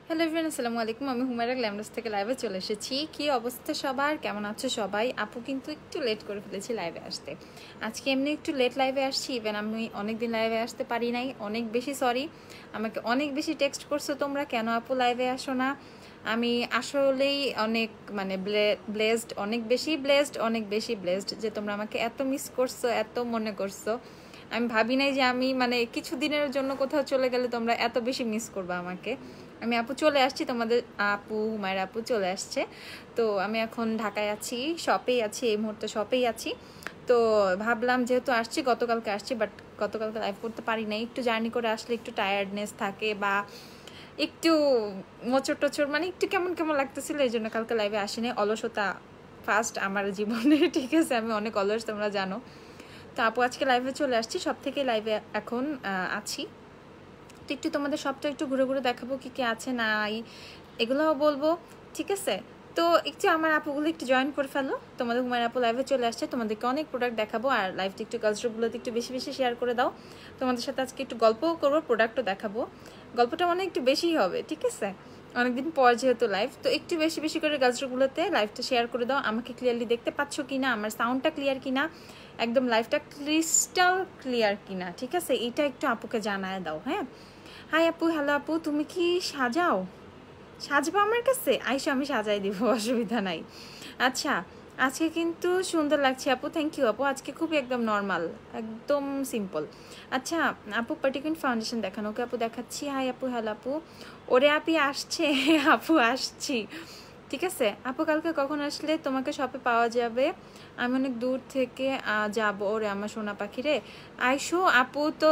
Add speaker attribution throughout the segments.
Speaker 1: Hello everyone, আসসালামু আলাইকুম। আমি হুমায়রা গ্ল্যামরাস থেকে লাইভে চলে এসেছি। কি অবস্থা সবার, কেমন আছো সবাই? আপু কিন্তু একটু লেট করে ফেলেছি লাইভে আসতে। আজকে এমনি একটু লেট লাইভে আসছি, ইভেন আমি অনেকদিন লাইভে আসতে পারি নাই, অনেক বেশি সরি। আমাকে অনেক বেশি টেক্সট করছো তোমরা, কেন আপু লাইভে আসো না। আমি আসলেই অনেক ব্লেসড, অনেক বেশি ব্লেসড যে তোমরা আমাকে এত মিস করছো, এত মনে করছো। আমি ভাবি নাই যে আমি কিছু দিনের জন্য কোথাও চলে গেলে তোমরা এত বেশি মিস করবে আমাকে। আমি আপু চলে আসছি, তোমাদের আপু হুমায়রা আপু চলে আসছে। তো আমি এখন ঢাকায় আছি, শপেই আছি, এই মুহূর্তে শপেই আছি। তো ভাবলাম যেহেতু আসছি, গতকালকে আসছি, বাট গতকালকে লাইভ করতে পারি নাই। একটু জার্নি করে আসলে একটু টায়ার্ডনেস থাকে বা একটু মোচড় টোচড় একটু কেমন কেমন লাগতেছিল, এই জন্য কালকে লাইভে আসিনি। অলসতা ফার্স্ট আমার জীবনে, ঠিক আছে, আমি অনেক অলস, তোমরা জানো। তো আপু আজকে লাইভে চলে আসছি, সব থেকে লাইভে এখন আছি। তো একটু তোমাদের সবটা একটু ঘুরে ঘুরে দেখাবো কি কি আছে নাই, এগুলোও বলবো, ঠিক আছে। তো একটু আমার আপুগুলো একটু জয়েন করে ফেলো। তোমাদের হুমায়রা আপু লাইভে চলে আসছে, তোমাদেরকে অনেক প্রোডাক্ট দেখাবো। আর লাইভটা একটু কালচারগুলোতে একটু বেশি বেশি শেয়ার করে দাও। তোমাদের সাথে আজকে একটু গল্পও করবো, প্রোডাক্টও দেখাবো। গল্পটা একটু বেশিই হবে, ঠিক আছে, অনেকদিন পর যেহেতু লাইভ। তো একটু বেশি বেশি করে কালচারগুলোতে লাইভটা শেয়ার করে দাও। আমাকে ক্লিয়ারলি দেখতে পাচ্ছ কিনা, আমার সাউন্ডটা ক্লিয়ার কিনা, একদম লাইভটা ক্রিস্টাল ক্লিয়ার কিনা, ঠিক আছে, এটা একটু আপুকে জানায় দাও। হ্যাঁ, হাই আপু, হ্যালো আপু, তুমি কি সাজাও? সাজবা আমার কাছে আইসো, আমি সাজাই দিব, অসুবিধা নাই। আচ্ছা, আজকে কিন্তু সুন্দর লাগছে আপু, থ্যাংক ইউ আপু। আজকে খুবই একদম নর্মাল, একদম সিম্পল। আচ্ছা আপু, পার্টিকুলার ফাউন্ডেশন দেখানো। ওকে আপু দেখাচ্ছি। হাই আপু, হ্যালো আপু। ওরে আপি আসছে আপু আসছি, ঠিক আছে। আপু কালকে কখন আসলে তোমাকে শপে পাওয়া যাবে? আমি অনেক দূর থেকে যাবো। ওরে আমার সোনা পাখি রে, আইসো আপু। তো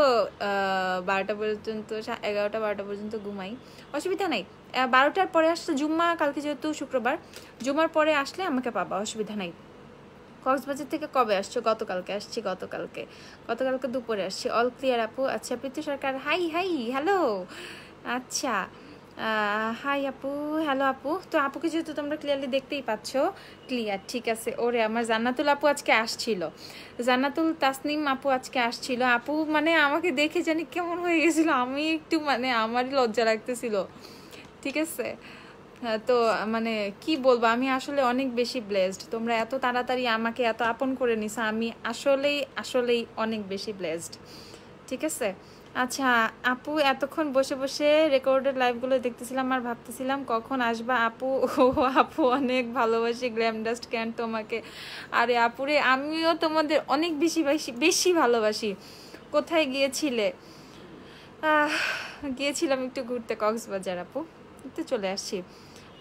Speaker 1: 12টা পর্যন্ত, 11টা 12টা পর্যন্ত ঘুমাই, অসুবিধা নাই। 12টার পরে আসলে জুম্মা, কালকে যেহেতু শুক্রবার, জুম্মার পরে আসলে আমাকে পাবা, অসুবিধা নাই। কক্সবাজার থেকে কবে আসছো? গতকালকে আসছি, গতকালকে দুপুরে আসছি। অল ক্লিয়ার আপু। আচ্ছা প্রীতি সরকার, হাই হাই, হ্যালো। আচ্ছা, হাই আপু, হ্যালো আপু। তো আপুকে যেহেতু তোমরা ক্লিয়ারলি দেখতেই পাচ্ছ, ক্লিয়ার, ঠিক আছে। ওরে আমার জান্নাতুল আপু আজকে আসছিল, জান্নাতুল তাসনিম আপু আজকে আসছিল। আপু আমাকে দেখে জানি কেমন হয়ে গেছিলো, আমি একটু আমারই লজ্জা লাগতেছিল, ঠিক আছে। হ্যাঁ, তো কি বলবো, আমি আসলে অনেক বেশি ব্লেসড। তোমরা এত তাড়াতাড়ি আমাকে এত আপন করে নিছো, আমি আসলেই অনেক বেশি ব্লেসড, ঠিক আছে। আচ্ছা আপু, এতক্ষণ বসে বসে রেকর্ডেড লাইভগুলো দেখতেছিলাম আর ভাবতেছিলাম কখন আসবা আপু। ও আপু, অনেক ভালোবাসি গ্ল্যাম ডাস্ট ক্যান তোমাকে। আরে আপুরে, আমিও তোমাদের অনেক বেশি বেশি বেশি ভালোবাসি। কোথায় গিয়েছিলে? গিয়েছিলাম একটু ঘুরতে কক্সবাজার আপু, একটু চলে আসছি।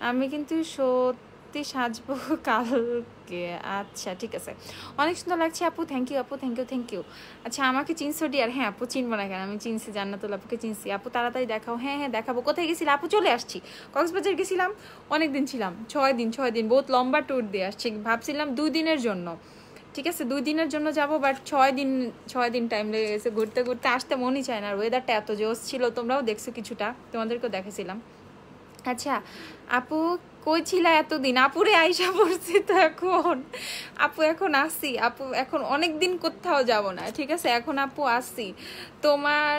Speaker 1: আমি কিন্তু সত্যি সাজবো কালকে। আচ্ছা ঠিক আছে, অনেক সুন্দর লাগছে আপু, থ্যাংক ইউ আপু, থ্যাংক ইউ। আচ্ছা আমাকে চিনছো ডিয়ার? হ্যাঁ আপু, চিনবো না কেন, আমি চিনছি, জান্নাতুল আপুকে চিনছি। আপু তাড়াতাড়ি দেখাও। হ্যাঁ হ্যাঁ দেখাবো। কোথায় গেছিলে আপু? চলে আসছি, কক্সবাজার গেছিলাম, অনেক দিন ছিলাম, 6 দিন, বহুত লম্বা ট্যুর দিয়ে আসছি। ভাবছিলাম 2 দিনের জন্য, ঠিক আছে, 2 দিনের জন্য যাবো, বাট 6 দিন টাইম লেগে গেছে। ঘুরতে ঘুরতে আসতে মনই চায় না। আর ওয়েদারটা এত জোস ছিল, তোমরাও দেখছো কিছুটা, তোমাদেরকেও দেখেছিলাম। আচ্ছা আপু, কই ছিলা এতদিন? আপুরে আইসা পড়ছি তো এখন। আপু এখন আসছি, আপু এখন অনেক দিন কোথাও যাব না, ঠিক আছে, এখন আপু আসছি তোমার।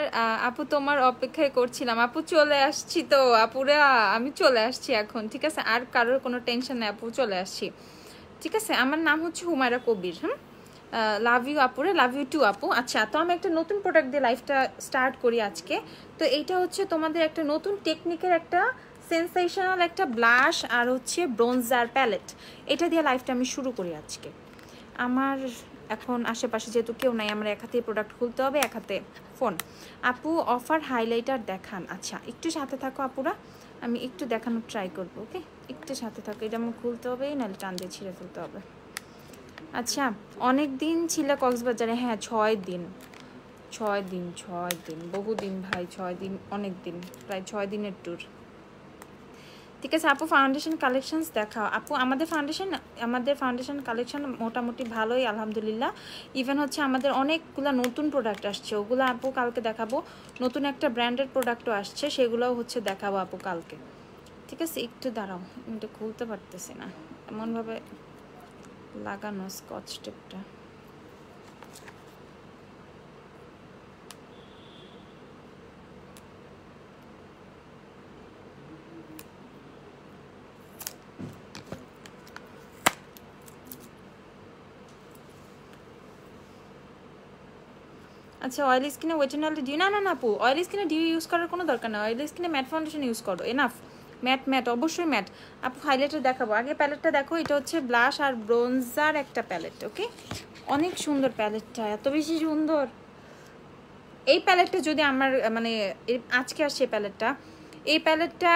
Speaker 1: আপু তোমার অপেক্ষায় করছিলাম আপু, চলে আসছি তো আপুরা, আমি চলে আসছি এখন, ঠিক আছে। আর কারোর কোনো টেনশন নেই আপু, চলে আসছি, ঠিক আছে। আমার নাম হচ্ছে হুমায়রা কবির। লাভ ইউ আপুরে, লাভ ইউ টু আপু। আচ্ছা, তো আমি একটা নতুন প্রোডাক্ট দিয়ে লাইফটা স্টার্ট করি আজকে। তো এইটা হচ্ছে তোমাদের একটা নতুন টেকনিকের একটা সেন্সেশনাল একটা ব্লাশ আর হচ্ছে ব্রোঞ্জার প্যালেট, এটা দিয়ে লাইফটা আমি শুরু করি আজকে। আমার এখন আশেপাশে যেহেতু কেউ নাই, আমার এক হাতে প্রোডাক্ট খুলতে হবে, এক হাতে ফোন। আপু অফার হাইলাইটার দেখান। আচ্ছা একটু সাথে থাকো আপুরা, আমি একটু দেখানোর ট্রাই করবো, ওকে, একটু সাথে থাকো। এটা আমার খুলতে হবে, নাহলে টান দিয়ে ছিঁড়ে ফেলতে হবে। আচ্ছা, অনেক দিন ছিল কক্সবাজারে? হ্যাঁ 6 দিন, 6 দিন বহুদিন ভাই, 6 দিন অনেক দিন, প্রায় 6 দিনের ট্যুর, ঠিক আছে। আপু ফাউন্ডেশন কালেকশনস দেখাও। আপু আমাদের ফাউন্ডেশন কালেকশন মোটামুটি ভালোই আলহামদুলিল্লাহ। ইভেন হচ্ছে আমাদের অনেকগুলো নতুন প্রোডাক্ট আসছে, ওগুলো আপু কালকে দেখাবো। নতুন একটা ব্র্যান্ডেড প্রোডাক্টও আসছে, সেগুলোও হচ্ছে দেখাবো আপু কালকে, ঠিক আছে। একটু দাঁড়াও, এটা খুলতে পারতেছি না, এমনভাবে লাগানো স্কচ টেপটা। আচ্ছা অয়েলি স্কিনে ওয়েট এন্ড অয়েলি ডিউ, না না না আপু অয়েলি স্কিনে ডিউ ইউজ করার কোনো দরকার না, অয়েলি স্কিনে ম্যাট ফাউন্ডেশন ইউজ করো, এনাফ। ম্যাট ম্যাট অবশ্যই ম্যাট। আপু হাইলাইটার দেখাবো, আগে প্যালেটটা দেখো, এটা হচ্ছে ব্লাশ আর ব্রোঞ্জার একটা প্যালেট, ওকে অনেক সুন্দর প্যালেটটা, এত বেশি সুন্দর। এই প্যালেটটা যদি আমার মানে আজকে আসছে প্যালেটটা, এই প্যালেটটা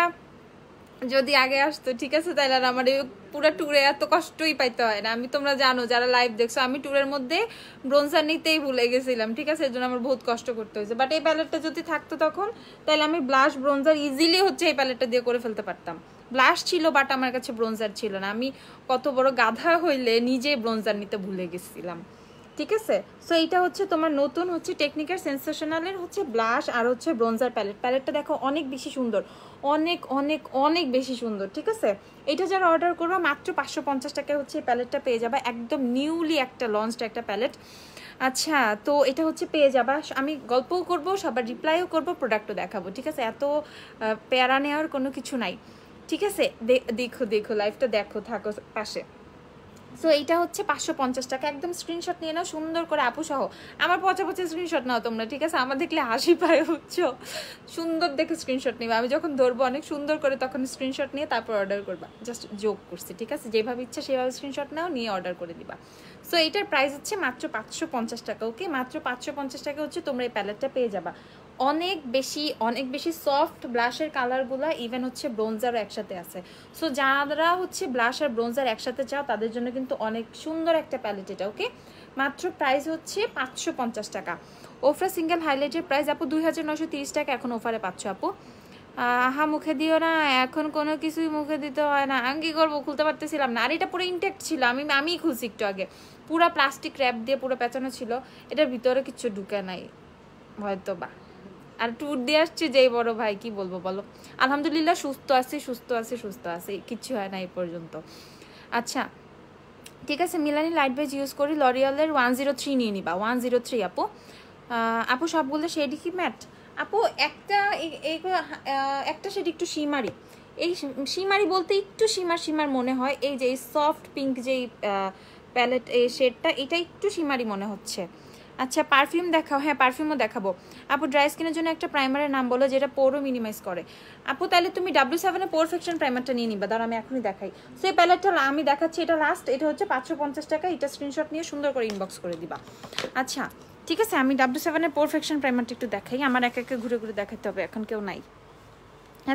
Speaker 1: যদি আগে আসতো ঠিক আছে তাহলে আর আমার পুরো ট্যুরে এত কষ্টই পাইতে হয় না। আমি তোমরা জানো যারা লাইভ দেখছো আমি ট্যুরের মধ্যে ব্রোঞ্জার নিতেই ভুলে গেছিলাম, ঠিক আছে, এর জন্য আমার বহুত কষ্ট করতে হয়েছে। বাট এই প্যালেটটা যদি থাকতো তখন তাহলে আমি ব্লাশ ব্রোঞ্জার ইজিলি হচ্ছে এই প্যালেটটা দিয়ে করে ফেলতে পারতাম। ব্লাশ ছিল বাট আমার কাছে ব্রোঞ্জার ছিল না, আমি কত বড় গাধা হইলে নিজেই ব্রোঞ্জার নিতে ভুলে গেছিলাম, ঠিক আছে। সো এইটা হচ্ছে তোমার নতুন হচ্ছে টেকনিকের সেন্সেশনালের হচ্ছে ব্লাশ আর হচ্ছে ব্রোঞ্জার প্যালেট। প্যালেটটা দেখো অনেক বেশি সুন্দর, অনেক অনেক অনেক বেশি সুন্দর, ঠিক আছে। এটা যারা অর্ডার করবো মাত্র 550 টাকায় হচ্ছে এই প্যালেটটা পেয়ে যাবে, একদম নিউলি একটা লঞ্চড একটা প্যালেট। আচ্ছা তো এটা হচ্ছে পেয়ে যাবা, আমি গল্পও করবো, সবার রিপ্লাইও করবো, প্রোডাক্টও দেখাবো, ঠিক আছে, এত প্যারা নেওয়ার কোনো কিছু নাই, ঠিক আছে। দেখো দেখো লাইভটা দেখো, থাকো পাশে। সো এইটা হচ্ছে 550 টাকা, একদম স্ক্রিনশট নিয়ে নাও সুন্দর করে আপু সহ। আমার পচা পচা স্ক্রিনশট নাও তোমরা, ঠিক আছে, আমার দেখলে হাসি পায় বুঝছো, সুন্দর দেখে স্ক্রিনশট নিবা, আমি যখন ধরবো অনেক সুন্দর করে তখন স্ক্রিনশট নিয়ে তারপর অর্ডার করবা, জাস্ট যোগ করছি, ঠিক আছে, যেভাবে ইচ্ছা সেভাবে স্ক্রিনশট নাও নিয়ে অর্ডার করে দিবা। সো এইটার প্রাইস হচ্ছে মাত্র 550 টাকা, ওকে মাত্র 550 টাকা হচ্ছে তোমরা এই প্যালেটটা পেয়ে যাবা। অনেক বেশি সফট ব্লাশের কালারগুলো, ইভেন হচ্ছে ব্রোঞ্জারও একসাথে আছে। সো যারা হচ্ছে ব্লাশ আর ব্রোঞ্জার একসাথে চাও তাদের জন্য কিন্তু অনেক সুন্দর একটা প্যালেট এটা, ওকে মাত্র প্রাইস হচ্ছে 550 টাকা। ওফরা সিঙ্গেল হাইলাইটের প্রাইস আপু 2930 টাকা, এখন অফারে পাচ্ছ আপু। আহা মুখে দিও না, এখন কোনো কিছুই মুখে দিতে হয় না, আমি কি করবো, খুলতে পারতেছিলাম না, আর এটা পুরো ইনটেক্ট ছিল, আমিই খুলছি একটু আগে, পুরো প্লাস্টিক র্যাপ দিয়ে পুরো পেঁচানো ছিল, এটার ভিতরে কিছু ঢুকে নাই হয়তো বা। আর ট্যুর দিয়ে আসছি যেই বড় ভাই, কি বলবো বলো, আলহামদুলিল্লাহ সুস্থ আছি, কিচ্ছু হয় না এই পর্যন্ত। আচ্ছা ঠিক আছে, মিলানি লাইট বেজ ইউজ করি, লরিয়ালের 103 নিয়ে নিবা, 103 আপু। আপু সবগুলো শেডই কি ম্যাট? আপু একটা শেড একটু শিমারি, এই শিমারি বলতে একটু শিমার মনে হয়, এই যে এই সফট পিঙ্ক যেই প্যালেট এই শেডটা, এটা একটু শিমারি মনে হচ্ছে। আচ্ছা পারফিউম দেখাও, হ্যাঁ পারফিউমও দেখাবো। আপু ড্রাই স্কিনের জন্য একটা প্রাইমারের নাম বলো যেটা পোরও মিনিমাইজ করে। আপু তাহলে তুমি W7 এর পোরফেকশন প্রাইমারটা নিয়ে নিবা, দাঁড়া আমি এখনই দেখাই। সো এই প্যালেটটা আমি দেখাচ্ছি, এটা লাস্ট, এটা হচ্ছে 550 টাকা, এটা স্ক্রিনশট নিয়ে সুন্দর করে ইনবক্স করে দিবা। আচ্ছা ঠিক আছে, আমি W7 এর পোরফেকশন প্রাইমারটা একটু দেখাই, আমার একে একে ঘুরে ঘুরে দেখাতে হবে, এখন কেউ নাই।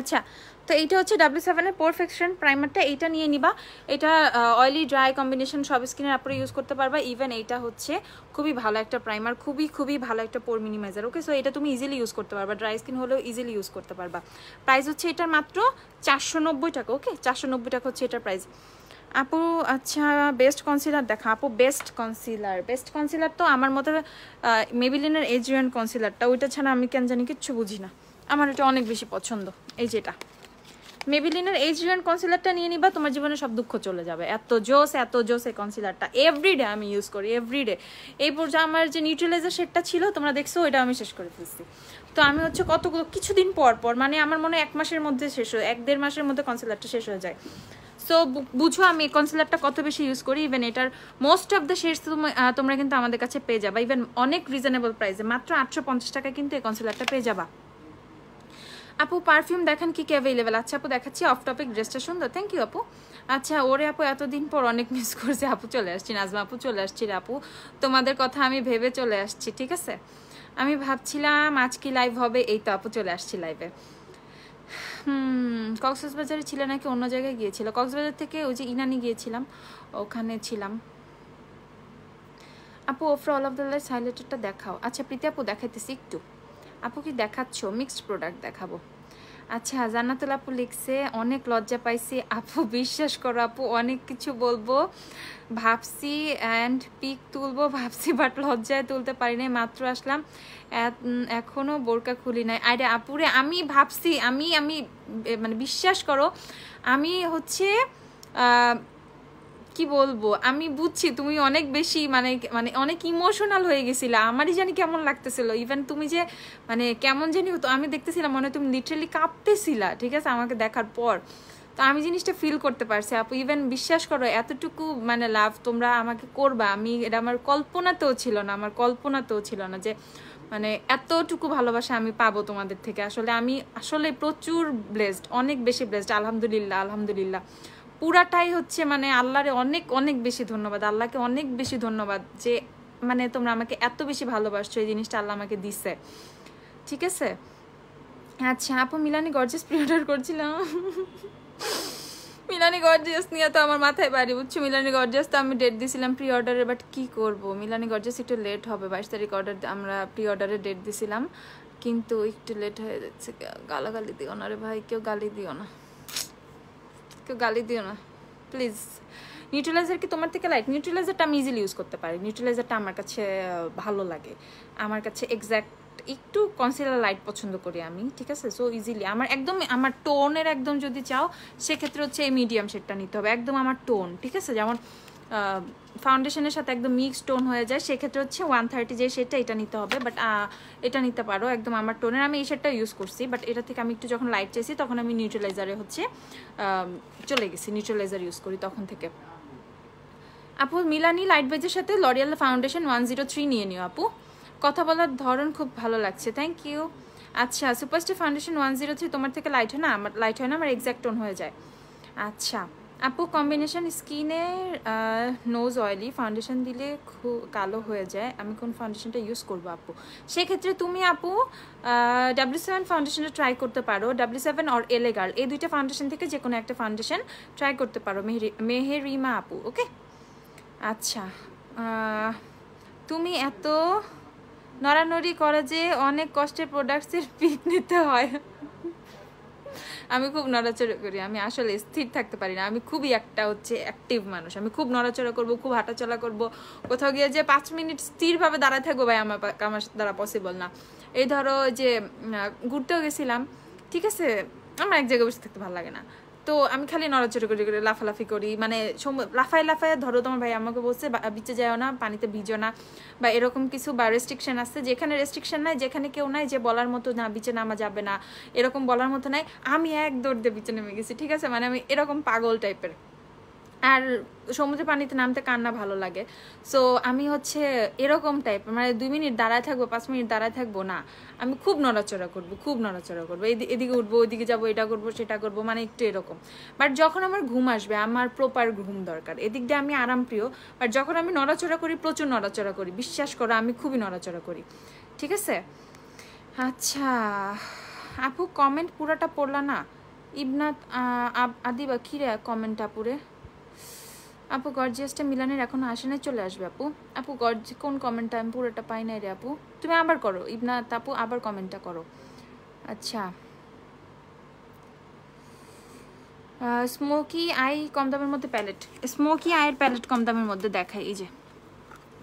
Speaker 1: আচ্ছা তো এইটা হচ্ছে W7 এর পারফেকশন প্রাইমারটা, এইটা নিয়ে নিবা। এটা অয়েলি ড্রাই কম্বিনেশন সব স্কিনের আপরে ইউজ করতে পারবা, ইভেন এইটা হচ্ছে খুবই ভালো একটা প্রাইমার, খুবই ভালো একটা পোর মিনিমাইজার, ওকে। সো এটা তুমি ইজিলি ইউজ করতে পারবা, ড্রাই স্কিন হলেও ইজিলি ইউজ করতে পারবা। প্রাইস হচ্ছে এটার মাত্র 490 টাকা, ওকে 490 টাকা হচ্ছে এটার প্রাইস। আপু আচ্ছা বেস্ট কনসিলার দেখা, আপু বেস্ট কনসিলার তো আমার মতে মেবিলিনের এজিয়ান কনসিলারটা, ওইটা ছাড়া আমি কেন জানি কিচ্ছু বুঝি না, আমার এটা অনেক বেশি পছন্দ। এই যেটা মেবিলিনের এজিয়ান কনসিলারটা নিয়ে নিবা, তোমার জীবনে সব দুঃখ চলে যাবে, এত জোস এই কনসিলারটা, এভরিডে আমি ইউজ করি, এভরিডে। এই পর্যায়ে আমার যে নিউট্রালাইজার শেডটা ছিল তোমরা দেখছো, ওইটা আমি শেষ করে ফেলছি। তো আমি হচ্ছে কতগুলো কিছুদিন পর মানে আমার মনে হয় 1 মাসের মধ্যে শেষ হয়, 1-1.5 মাসের মধ্যে কনসিলারটা শেষ হয়ে যায়। সো বুঝো আমি এই কনসিলারটা কত বেশি ইউজ করি, ইভেন এটার মোস্ট অফ দ্য শেডস তোমরা কিন্তু আমাদের কাছে পেয়ে যাবা, ইভেন অনেক রিজনেবল প্রাইসে, মাত্র 850 টাকা কিন্তু এই কনসিলারটা পেয়ে যাবা। আপু পারফিউম দেখেন কি কি অ্যাভেলেবেল। আচ্ছা আপু দেখাচ্ছি, অফ টপিক, ড্রেসটা সুন্দর, থ্যাংক ইউ আপু। আচ্ছা ওরে আপু এতদিন পর অনেক মিস করছে, আপু চলে আসছি, নাজমা আপু চলে আসছি রে আপু, তোমাদের কথা আমি ভেবে চলে আসছি, ঠিক আছে। আমি ভাবছিলাম আজ কি লাইভ হবে, এই তো আপু চলে আসছি লাইভে। কক্সবাজারে ছিল নাকি অন্য জায়গায় গিয়েছিল? কক্সবাজার থেকে ওই যে ইনানি গিয়েছিলাম, ওখানে ছিলাম। আপু ওফর অল অফ দ্য লাইটস হাইলাইটারটা দেখাও। আচ্ছা প্রীতি আপু দেখাইতেছি একটু, আপু কি দেখাচ্ছ? মিক্সড প্রোডাক্ট দেখাবো। আচ্ছা জান্নাতুল আপু লিখছে অনেক লজ্জা পাইছি আপু, বিশ্বাস করো আপু অনেক কিছু বলবো ভাবছি অ্যান্ড পিক তুলবো ভাবছি, বাট লজ্জায় তুলতে পারি নাই, মাত্র আসলাম এখনো বোরকা খুলি নাই। আরে আপুরে আমি ভাবছি, আমি মানে বিশ্বাস করো আমি হচ্ছে কি বলবো, আমি বুঝছি তুমি অনেক বেশি মানে অনেক ইমোশনাল হয়ে গেছিলা, আমারই জানি কেমন লাগতেছিল, ইভেন তুমি যে মানে কেমন জানি হতো, আমি দেখতেছিলাম মনে হয় তুমি লিটারালি কাঁপতেছিলা, ঠিক আছে, আমাকে দেখার পর। তো আমি জিনিসটা ফিল করতে পারছি আপু, ইভেন বিশ্বাস করো এতটুকু মানে লাভ তোমরা আমাকে করবা, আমি এটা আমার কল্পনাতেও ছিল না যে মানে এতটুকু ভালোবাসা আমি পাবো তোমাদের থেকে। আসলে আমি আসলে প্রচুর ব্লেসড, অনেক বেশি ব্লেসড, আলহামদুলিল্লাহ আলহামদুলিল্লাহ। পুরাটাই হচ্ছে মানে আল্লাহরে অনেক অনেক বেশি ধন্যবাদ, আল্লাহকে অনেক বেশি ধন্যবাদ যে মানে তোমরা আমাকে এত বেশি ভালোবাসছো, এই জিনিসটা আল্লাহ আমাকে দিছে, ঠিক আছে। আচ্ছা আপু মিলানি গর্জিয়াস প্রি অর্ডার করছিলাম। মিলানি গর্জিয়াস নিয়ে তো আমার মাথায় বাড়ি, বুঝছো। মিলানি গর্জিয়াস তো আমি ডেট দিয়েছিলাম প্রি অর্ডারে, বাট কি করব, মিলানি গর্জিয়াস একটু লেট হবে। 22 তারিখ অর্ডার, আমরা প্রি অর্ডারে ডেট দিয়েছিলাম, কিন্তু একটু লেট হয়ে যাচ্ছে। গালাগালি দিও না রে ভাই, কেউ গালি দিও না, কেউ গালি দিও না প্লিজ। নিউট্রালাইজার কি তোমার থেকে লাইট? নিউট্রালাইজারটা আমি ইজিলি ইউজ করতে পারি, নিউট্রালাইজারটা আমার কাছে ভালো লাগে, আমার কাছে এক্স্যাক্ট একটু কনসিলার লাইট পছন্দ করি আমি, ঠিক আছে। সো ইজিলি আমার একদম আমার টোনের একদম যদি চাও সেক্ষেত্রে হচ্ছে এই মিডিয়াম শেডটা নিতে হবে, একদম আমার টোন, ঠিক আছে। যেমন ফাউন্ডেশনের সাথে একদম মিক্স টোন হয়ে যায়, সেক্ষেত্রে হচ্ছে 130 যে শেডটা এটা নিতে হবে, বাট এটা নিতে পারো একদম আমার টোনের। আমি এই শেডটা ইউজ করছি, বাট এটা থেকে আমি একটু যখন লাইট চাইছি তখন আমি নিউট্রালাইজারে হচ্ছে চলে গেছি, নিউট্রালাইজার ইউজ করি তখন থেকে। আপু মিলানি লাইট বেজের সাথে লরিয়াল ফাউন্ডেশন 103 নিয়ে নিও আপু, কথা বলার ধরন খুব ভালো লাগছে, থ্যাংক ইউ। আচ্ছা সুপারস্টার ফাউন্ডেশন 103 তোমার থেকে লাইট হয় না, আমার লাইট হয় না, আমার এক্স্যাক্ট টোন হয়ে যায়। আচ্ছা আপু কম্বিনেশন স্কিনের নোজ অয়েলি ফাউন্ডেশন দিলে খুব কালো হয়ে যায়, আমি কোন ফাউন্ডেশনটা ইউজ করবো আপু? সেক্ষেত্রে তুমি আপু W7 ফাউন্ডেশনটা ট্রাই করতে পারো, W7 অর এলে গার্ল, এই দুইটা ফাউন্ডেশন থেকে যে কোনো একটা ফাউন্ডেশন ট্রাই করতে পারো, মেহেরিমা আপু, ওকে। আচ্ছা তুমি এত নড়ানড়ি করে যে অনেক কষ্টের প্রোডাক্টসের পিক নিতে হয়। আমি খুব নড়াচড়া করি, আমি আসলে স্থির থাকতে পারি না, আমি খুবই একটা হচ্ছে অ্যাক্টিভ মানুষ, আমি খুব নড়াচড়া করব, খুব হাঁটাচলা করব, কোথাও গিয়ে যে 5 মিনিট স্থিরভাবে দাঁড়ায় থাকবো ভাই আমার দ্বারা পসিবল না। এই ধরো যে ঘুরতেও গেছিলাম, ঠিক আছে, আমার এক জায়গায় বসে থাকতে ভালো লাগে না, তো আমি খালি নড়াচড়া করি, লাফালাফি করি, মানে লাফায় লাফায় ধরো তোমার ভাই আমাকে বলছে বিচে যাও না, পানিতে ভিজো না, বা এরকম কিছু বা রেস্ট্রিকশন আছে, যেখানে রেস্ট্রিকশন নাই, যেখানে কেউ নাই যে বলার মতো না বিচে নামা যাবে না, এরকম বলার মতো নাই, আমি এক দৌড় দিয়ে বিচে নেমে গেছি, ঠিক আছে। মানে আমি এরকম পাগল টাইপের, আর সমুদ্রের পানিতে নামতে কান্না ভালো লাগে, সো আমি হচ্ছে এরকম টাইপ, মানে 2 মিনিট দাঁড়ায় থাকবো, 5 মিনিট দাঁড়ায় থাকবো না, আমি খুব নড়াচড়া করবো, খুব নড়াচড়া করবো, এদিকে উঠবো, ওইদিকে যাবো, এটা করবো সেটা করবো, মানে একটু এরকম। বাট যখন আমার ঘুম আসবে, আমার প্রপার ঘুম দরকার, এদিক দিয়ে আমি আরামপ্রিয়, বাট যখন আমি নড়াচড়া করি, প্রচুর নড়াচড়া করি, বিশ্বাস করো আমি খুবই নড়াচড়া করি, ঠিক আছে। আচ্ছা আপু কমেন্ট পুরাটা পড়লা না, ইবনাত আদিবা কিরে কমেন্ট আপুরে? আপু গর্জিয়াসটা মিলানের এখনো আসে না, চলে আসবে আপু। আপু কোন কমেন্টটা আমি পুরোটা পাই নাই রে আপু, তুমি আবার করো ইবনাত আপু, আবার কমেন্টটা করো। আচ্ছা স্মোকি আই কম দামের মধ্যে প্যালেট, স্মোকি আইয়ের প্যালেট কম দামের মধ্যে দেখাই, এই যে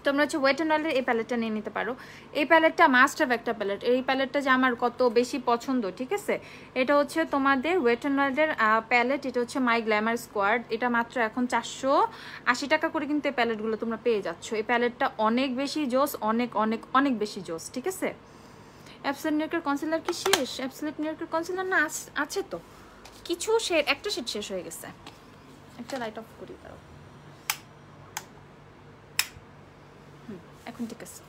Speaker 1: তোমরা হচ্ছে ওয়েট অ্যান্ড ওয়াইল্ডের এই প্যালেটটা নিয়ে নিতে পারো, এই প্যালেটটা মাস্ট হ্যাভ একটা প্যালেট, এই প্যালেটটা যে আমার কত বেশি পছন্দ, ঠিক আছে। এটা হচ্ছে তোমাদের ওয়েট অ্যান্ড ওয়াইল্ডের প্যালেট, এটা হচ্ছে মাই গ্ল্যামার স্কোয়াড, এটা মাত্র এখন 480 টাকা করে কিন্তু এই প্যালেটগুলো তোমরা পেয়ে যাচ্ছ। এই প্যালেটটা অনেক বেশি জোস, অনেক অনেক অনেক বেশি জোস, ঠিক আছে। অ্যাবসলিউট নিউইয়র্কের কনসিলার কি শেষ? অ্যাবসলিউট নিউইয়র্কের কনসিলার না আছে তো কিছু, একটা শেড শেষ হয়ে গেছে, একটা লাইট অফ করি দাও, এখন ঠিক আছে।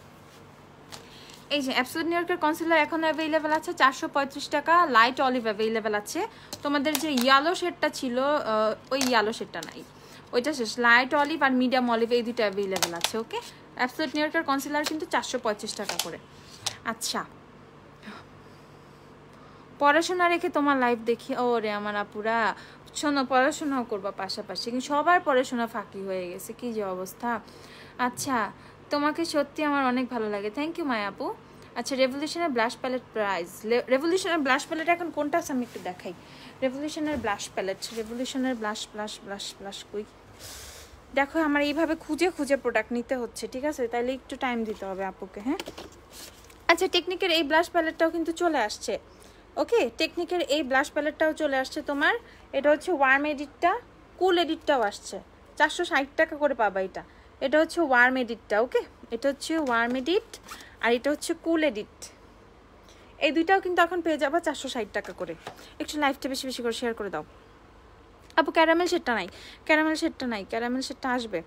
Speaker 1: এই যে অ্যাবসলিউট নিউইয়র্কের কনসিলার এখন অ্যাভেলেবেল আছে 435 টাকা, লাইট অলিভ অ্যাভেলেবেল আছে। তোমাদের যে ইয়েলো শেডটা ছিল ওই ইয়েলো শেডটা নাই, ওইটা শেষ, লাইট অলিভ আর মিডিয়াম অলিভ এই দুটো অ্যাভেলেবেল আছে, ওকে। অ্যাবসলিউট নিউইয়র্কের কনসিলার কিন্তু 425 টাকা করে। আচ্ছা পড়াশোনা রেখে তোমার লাইভ দেখি, ও রে আমার আপুরা, শোনো পড়াশোনাও করবা পাশাপাশি, কিন্তু সবার পড়াশোনা ফাঁকি হয়ে গেছে, কি যে অবস্থা। আচ্ছা তোমাকে সত্যি আমার অনেক ভালো লাগে, থ্যাংক ইউ মাই আপু। আচ্ছা রেভলিউশনের ব্লাশ প্যালেট প্রাইস, রেভলিউশনের ব্লাশ প্যালেট এখন কোনটা আছে আমি একটু দেখাই। রেভলিউশনের ব্লাশ প্যালেট, রেভলিউশনের ব্লাশ ব্লাশ ব্লাশ ব্লাশ কই, দেখো আমার এইভাবে খুঁজে খুঁজে প্রোডাক্ট নিতে হচ্ছে, ঠিক আছে, তাইলে একটু টাইম দিতে হবে আপুকে, হ্যাঁ। আচ্ছা টেকনিকের এই ব্লাশ প্যালেটটাও কিন্তু চলে আসছে, ওকে, টেকনিকের এই ব্লাশ প্যালেটটাও চলে আসছে তোমার, এটা হচ্ছে ওয়ার্ম এডিটটা, কুল এডিটটাও আসছে, 460 টাকা করে পাবা এটা। এটা হচ্ছে ওয়ার্ম এডিটটা, ওকে, এটা হচ্ছে ওয়ার্ম এডিট আর এটা হচ্ছে কুল এডিট, এই দুইটাও কিন্তু এখন পেয়ে যাবা 460 টাকা করে। একটু লাইভটা বেশি বেশি করে শেয়ার করে দাও আপু। ক্যারামেল শেডটা নাই, ক্যারামেল শেডটা নাই, ক্যারামেল শেডটা আসবে।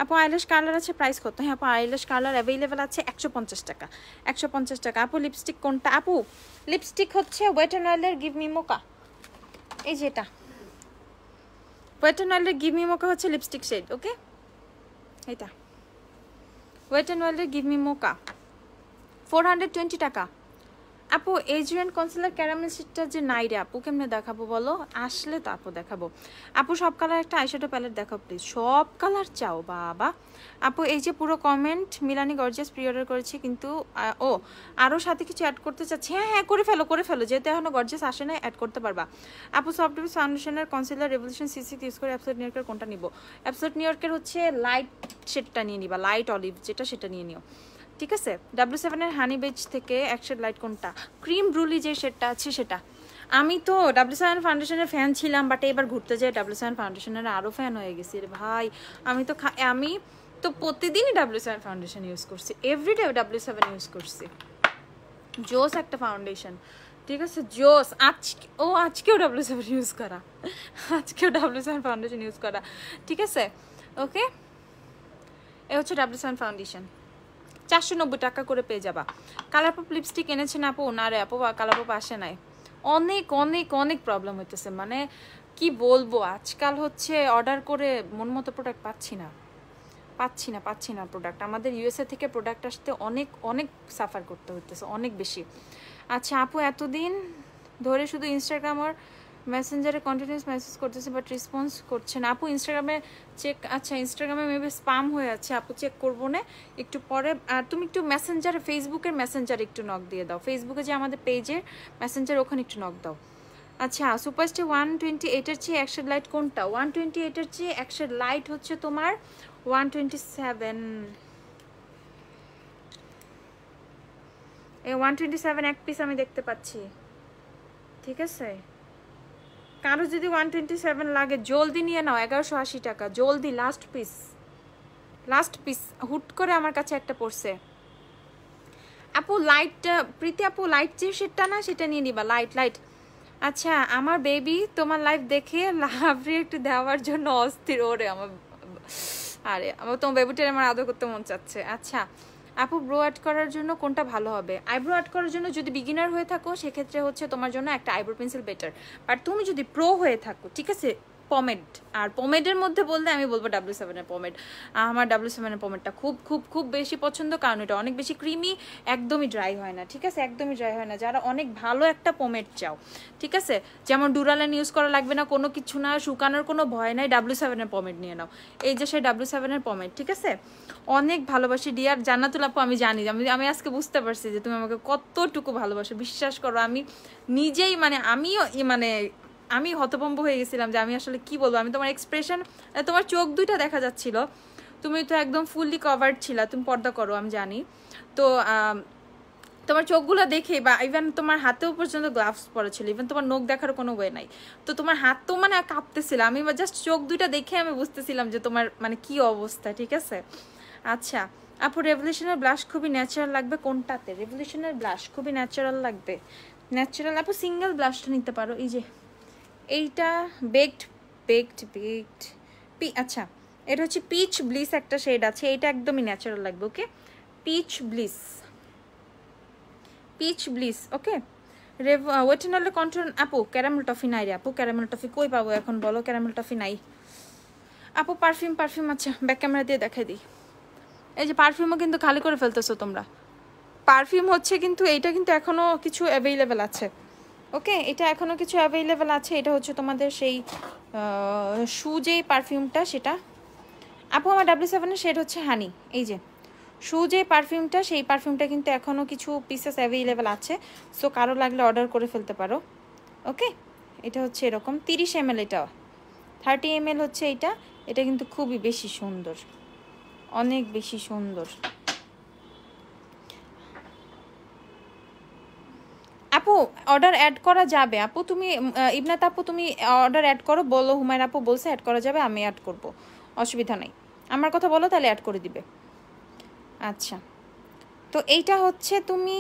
Speaker 1: আপু আইল্যাশ কালার আছে, প্রাইস কত? হ্যাঁ আপু আইল্যাশ কালার অ্যাভেলেবেল আছে 150 টাকা। 150 টাকা। আপু লিপস্টিক কোনটা? আপু লিপস্টিক হচ্ছে ওয়েট অ্যান্ড ওয়াইল্ডের গিভ মি মোকা, এই যে এটা ওয়েট অ্যান্ড ওয়াইল্ডের গিভ মি মোকা হচ্ছে লিপস্টিক শেড। ওকে এটা ওয়েট অ্যান্ড ওয়াইল্ডের গিভ মি মোকা 420 টাকা। আপু এজুয়েন্ট কনসিলার ক্যারামেল শেডটা যে নাই রে আপু, কেমনে দেখাবো বলো? আসলে তো আপু দেখাবো। আপু সব কালার একটা আইশ্যাডো প্যালেট দেখাও প্লিজ। সব কালার চাও বাবা? আপু এই যে পুরো comment Milani gorgeous pre order করেছি, কিন্তু ও আরও সাথে কিছু অ্যাড করতে চাচ্ছি। হ্যাঁ হ্যাঁ করে ফেলো, যেহেতু এখনো গর্জিয়াস আসে না, অ্যাড করতে পারবা। আপু সফট বেস ফাউন্ডেশনের কনসিলার রেভলিউশন সিসি ইউজ করে অ্যাবসোলিউট নিউ ইয়র্কের কোনটা নিব? অ্যাবসোলিউট নিউ ইয়র্কের হচ্ছে লাইট শেডটা নিয়ে নিবা, লাইট অলিভ যেটা, সেটা নিয়ে নিও, ঠিক আছে? W7 এর হানি বেজ থেকে এক শেড লাইট কোনটা? ক্রিম ব্রুলি যে শেডটা আছে সেটা। আমি তো W7 ফাউন্ডেশনের ফ্যান ছিলাম, বাট এবার ঘুরতে যাই W7 ফাউন্ডেশনের আরও ফ্যান হয়ে গেছি রে ভাই। আমি তো প্রতিদিনই W7 ফাউন্ডেশন ইউজ করছি, এভরিডে W7 ইউজ করছি। জোস একটা ফাউন্ডেশন, ঠিক আছে জোস। আজকেও W7 ইউজ করা, আজকেও W7 ফাউন্ডেশন ইউজ করা, ঠিক আছে? ওকে এ হচ্ছে W7 ফাউন্ডেশন, 490 টাকা করে পেয়ে যাবা। কালার পপ লিপস্টিক এনেছেন আপু? না রে আপু কালার পপ আসে নাই, অনেক অনেক অনেক প্রবলেম হইতেছে। মানে কি বলবো, আজকাল হচ্ছে অর্ডার করে মন মতো প্রোডাক্ট পাচ্ছি না প্রোডাক্ট। আমাদের ইউএসএ থেকে প্রোডাক্ট আসতে অনেক অনেক সাফার করতে হইতেছে, অনেক বেশি। আচ্ছা আপু এতদিন ধরে শুধু ইনস্টাগ্রাম আর মেসেঞ্জারে কন্টিনিউস মেসেজ করতেছে বাট রেসপন্স করছে না আপু। ইনস্টাগ্রামে চেক, আচ্ছা ইনস্টাগ্রামে মেবি স্পাম হয়ে আছে আপু, চেক করবো না একটু পরে। আর তুমি একটু মেসেঞ্জারে, ফেসবুকের মেসেঞ্জারে একটু নক দিয়ে দাও, ফেসবুকে যে আমাদের পেজের মেসেঞ্জার ওখানে একটু নক দাও। আচ্ছা সুপারস্টার 128-এর চেয়ে একশেড লাইট কোনটা? 128-এর চেয়ে একশেড লাইট হচ্ছে তোমার 127। এই 127 এক পিস আমি দেখতে পাচ্ছি, ঠিক আছে? কারো যদি 127 লাগে জলদি নিয়ে নাও, 1180 টাকা জলদি, লাস্ট পিস। হুট করে আমার কাছে একটা পড়ছে। আপু লাইটটা, প্রীতি আপু লাইট যে সেটটা না সেটা নিয়ে নিবা, লাইট। আচ্ছা আমার বেবি তোমার লাইভ দেখে লাভ রিয়েক্ট দেওয়ার জন্য অস্থির। ওরে আমার তোমার বেবিটার আমার আদর করতে মন চাচ্ছে। আচ্ছা আপু ব্রো অ্যাড করার জন্য কোনটা ভালো হবে? আইব্রো অ্যাড করার জন্য যদি বিগিনার হয়ে থাকো সেক্ষেত্রে হচ্ছে তোমার জন্য একটা আইব্রো পেন্সিল বেটার। বাট তুমি যদি প্রো হয়ে থাকো, ঠিক আছে, পমেড। আর পমেডের মধ্যে বললে আমি বলবো W7 এর পমেড। আমার W7 এর পমেডটা খুব খুব খুব বেশি পছন্দ, কারণ এটা অনেক বেশি ক্রিমি, একদমই ড্রাই হয় না, ঠিক আছে? একদমই ড্রাই হয় না। যারা অনেক ভালো একটা পমেড চাও, ঠিক আছে, যেমন ডুরালাইন ইউজ করা লাগবে না, কোনো কিছু না, শুকানোর কোনো ভয় নাই, W7 এর পমেড নিয়ে নাও। এই যে সেই W7 এর পমেড, ঠিক আছে? অনেক ভালোবাসি ডিয়ার জান্নাতুল আপু, আমি জানি, আমি আজকে বুঝতে পারছি যে তুমি আমাকে কতটুকু ভালোবাসো। বিশ্বাস করো আমি নিজেই আমি হতভম্ব হয়ে গেছিলাম যে আমি আসলে কি বলবো। আমি তোমার এক্সপ্রেশন, তোমার চোখ দুইটা দেখা যাচ্ছিল, তুমি তো একদম ফুললি কভার্ড ছিলা, তুমি পর্দা করো আমি জানি। তো তোমার চোখগুলো দেখে, বা ইভেন তোমার হাতেও পর্যন্ত গ্লাভস পরা ছিল, ইভেন তোমার নখ দেখার কোনো ওয়ে নাই, তো তোমার হাত তো মানে কাঁপতেছিল। আমি জাস্ট চোখ দুইটা দেখে আমি বুঝতেছিলাম যে তোমার মানে কি অবস্থা, ঠিক আছে? আচ্ছা আপু রেভলিউশনের ব্লাশ খুবই ন্যাচারাল লাগবে কোনটাতে? রেভলিউশনের ব্লাশ খুবই ন্যাচারাল লাগবে, ন্যাচারাল আপু সিঙ্গেল ব্লাশটা নিতে পারো। এই যে এইটা বেকড আচ্ছা এটা হচ্ছে পিচ ব্লিস একটা শেড আছে, এইটা একদমই ন্যাচারাল লাগবে। ওকে পিচ ব্লিস ওকে। ওয়েটেনালের কন্ট্রোল আপু ক্যারামেল টফি নাই রে আপু, ক্যারামেল টফি কই পাবো এখন বলো? ক্যারামেল টফি নাই আপু। পারফিউম আচ্ছা ব্যাক ক্যামেরা দিয়ে দেখাই দিই। এই যে পারফিউমও কিন্তু খালি করে ফেলতেছো তোমরা। পারফিউম হচ্ছে কিন্তু এইটা কিন্তু এখনো কিছু অ্যাভেলেবেল আছে, ওকে এটা এখনো কিছু অ্যাভেলেবেল আছে। এটা হচ্ছে তোমাদের সেই শু যে পারফিউমটা সেটা। আপু আমার W7 এর শেড হচ্ছে হানি। এই যে শু যে পারফিউমটা, সেই পারফিউমটা কিন্তু এখনো কিছু পিসেস অ্যাভেলেবেল আছে, সো কারো লাগলে অর্ডার করে ফেলতে পারো। ওকে এটা হচ্ছে এরকম 30 ml, এটা 30 ml হচ্ছে এইটা। এটা কিন্তু খুবই বেশি সুন্দর, অনেক বেশি সুন্দর। আপু অর্ডার অ্যাড করা যাবে আপু, তুমি ইবনাত আপু তুমি অর্ডার অ্যাড করো, বলো হুমায়রা আপু বলছে অ্যাড করা যাবে, আমি অ্যাড করব, অসুবিধা নাই। আমার কথা বলো তাহলে অ্যাড করে দিবে। আচ্ছা তো এইটা হচ্ছে তুমি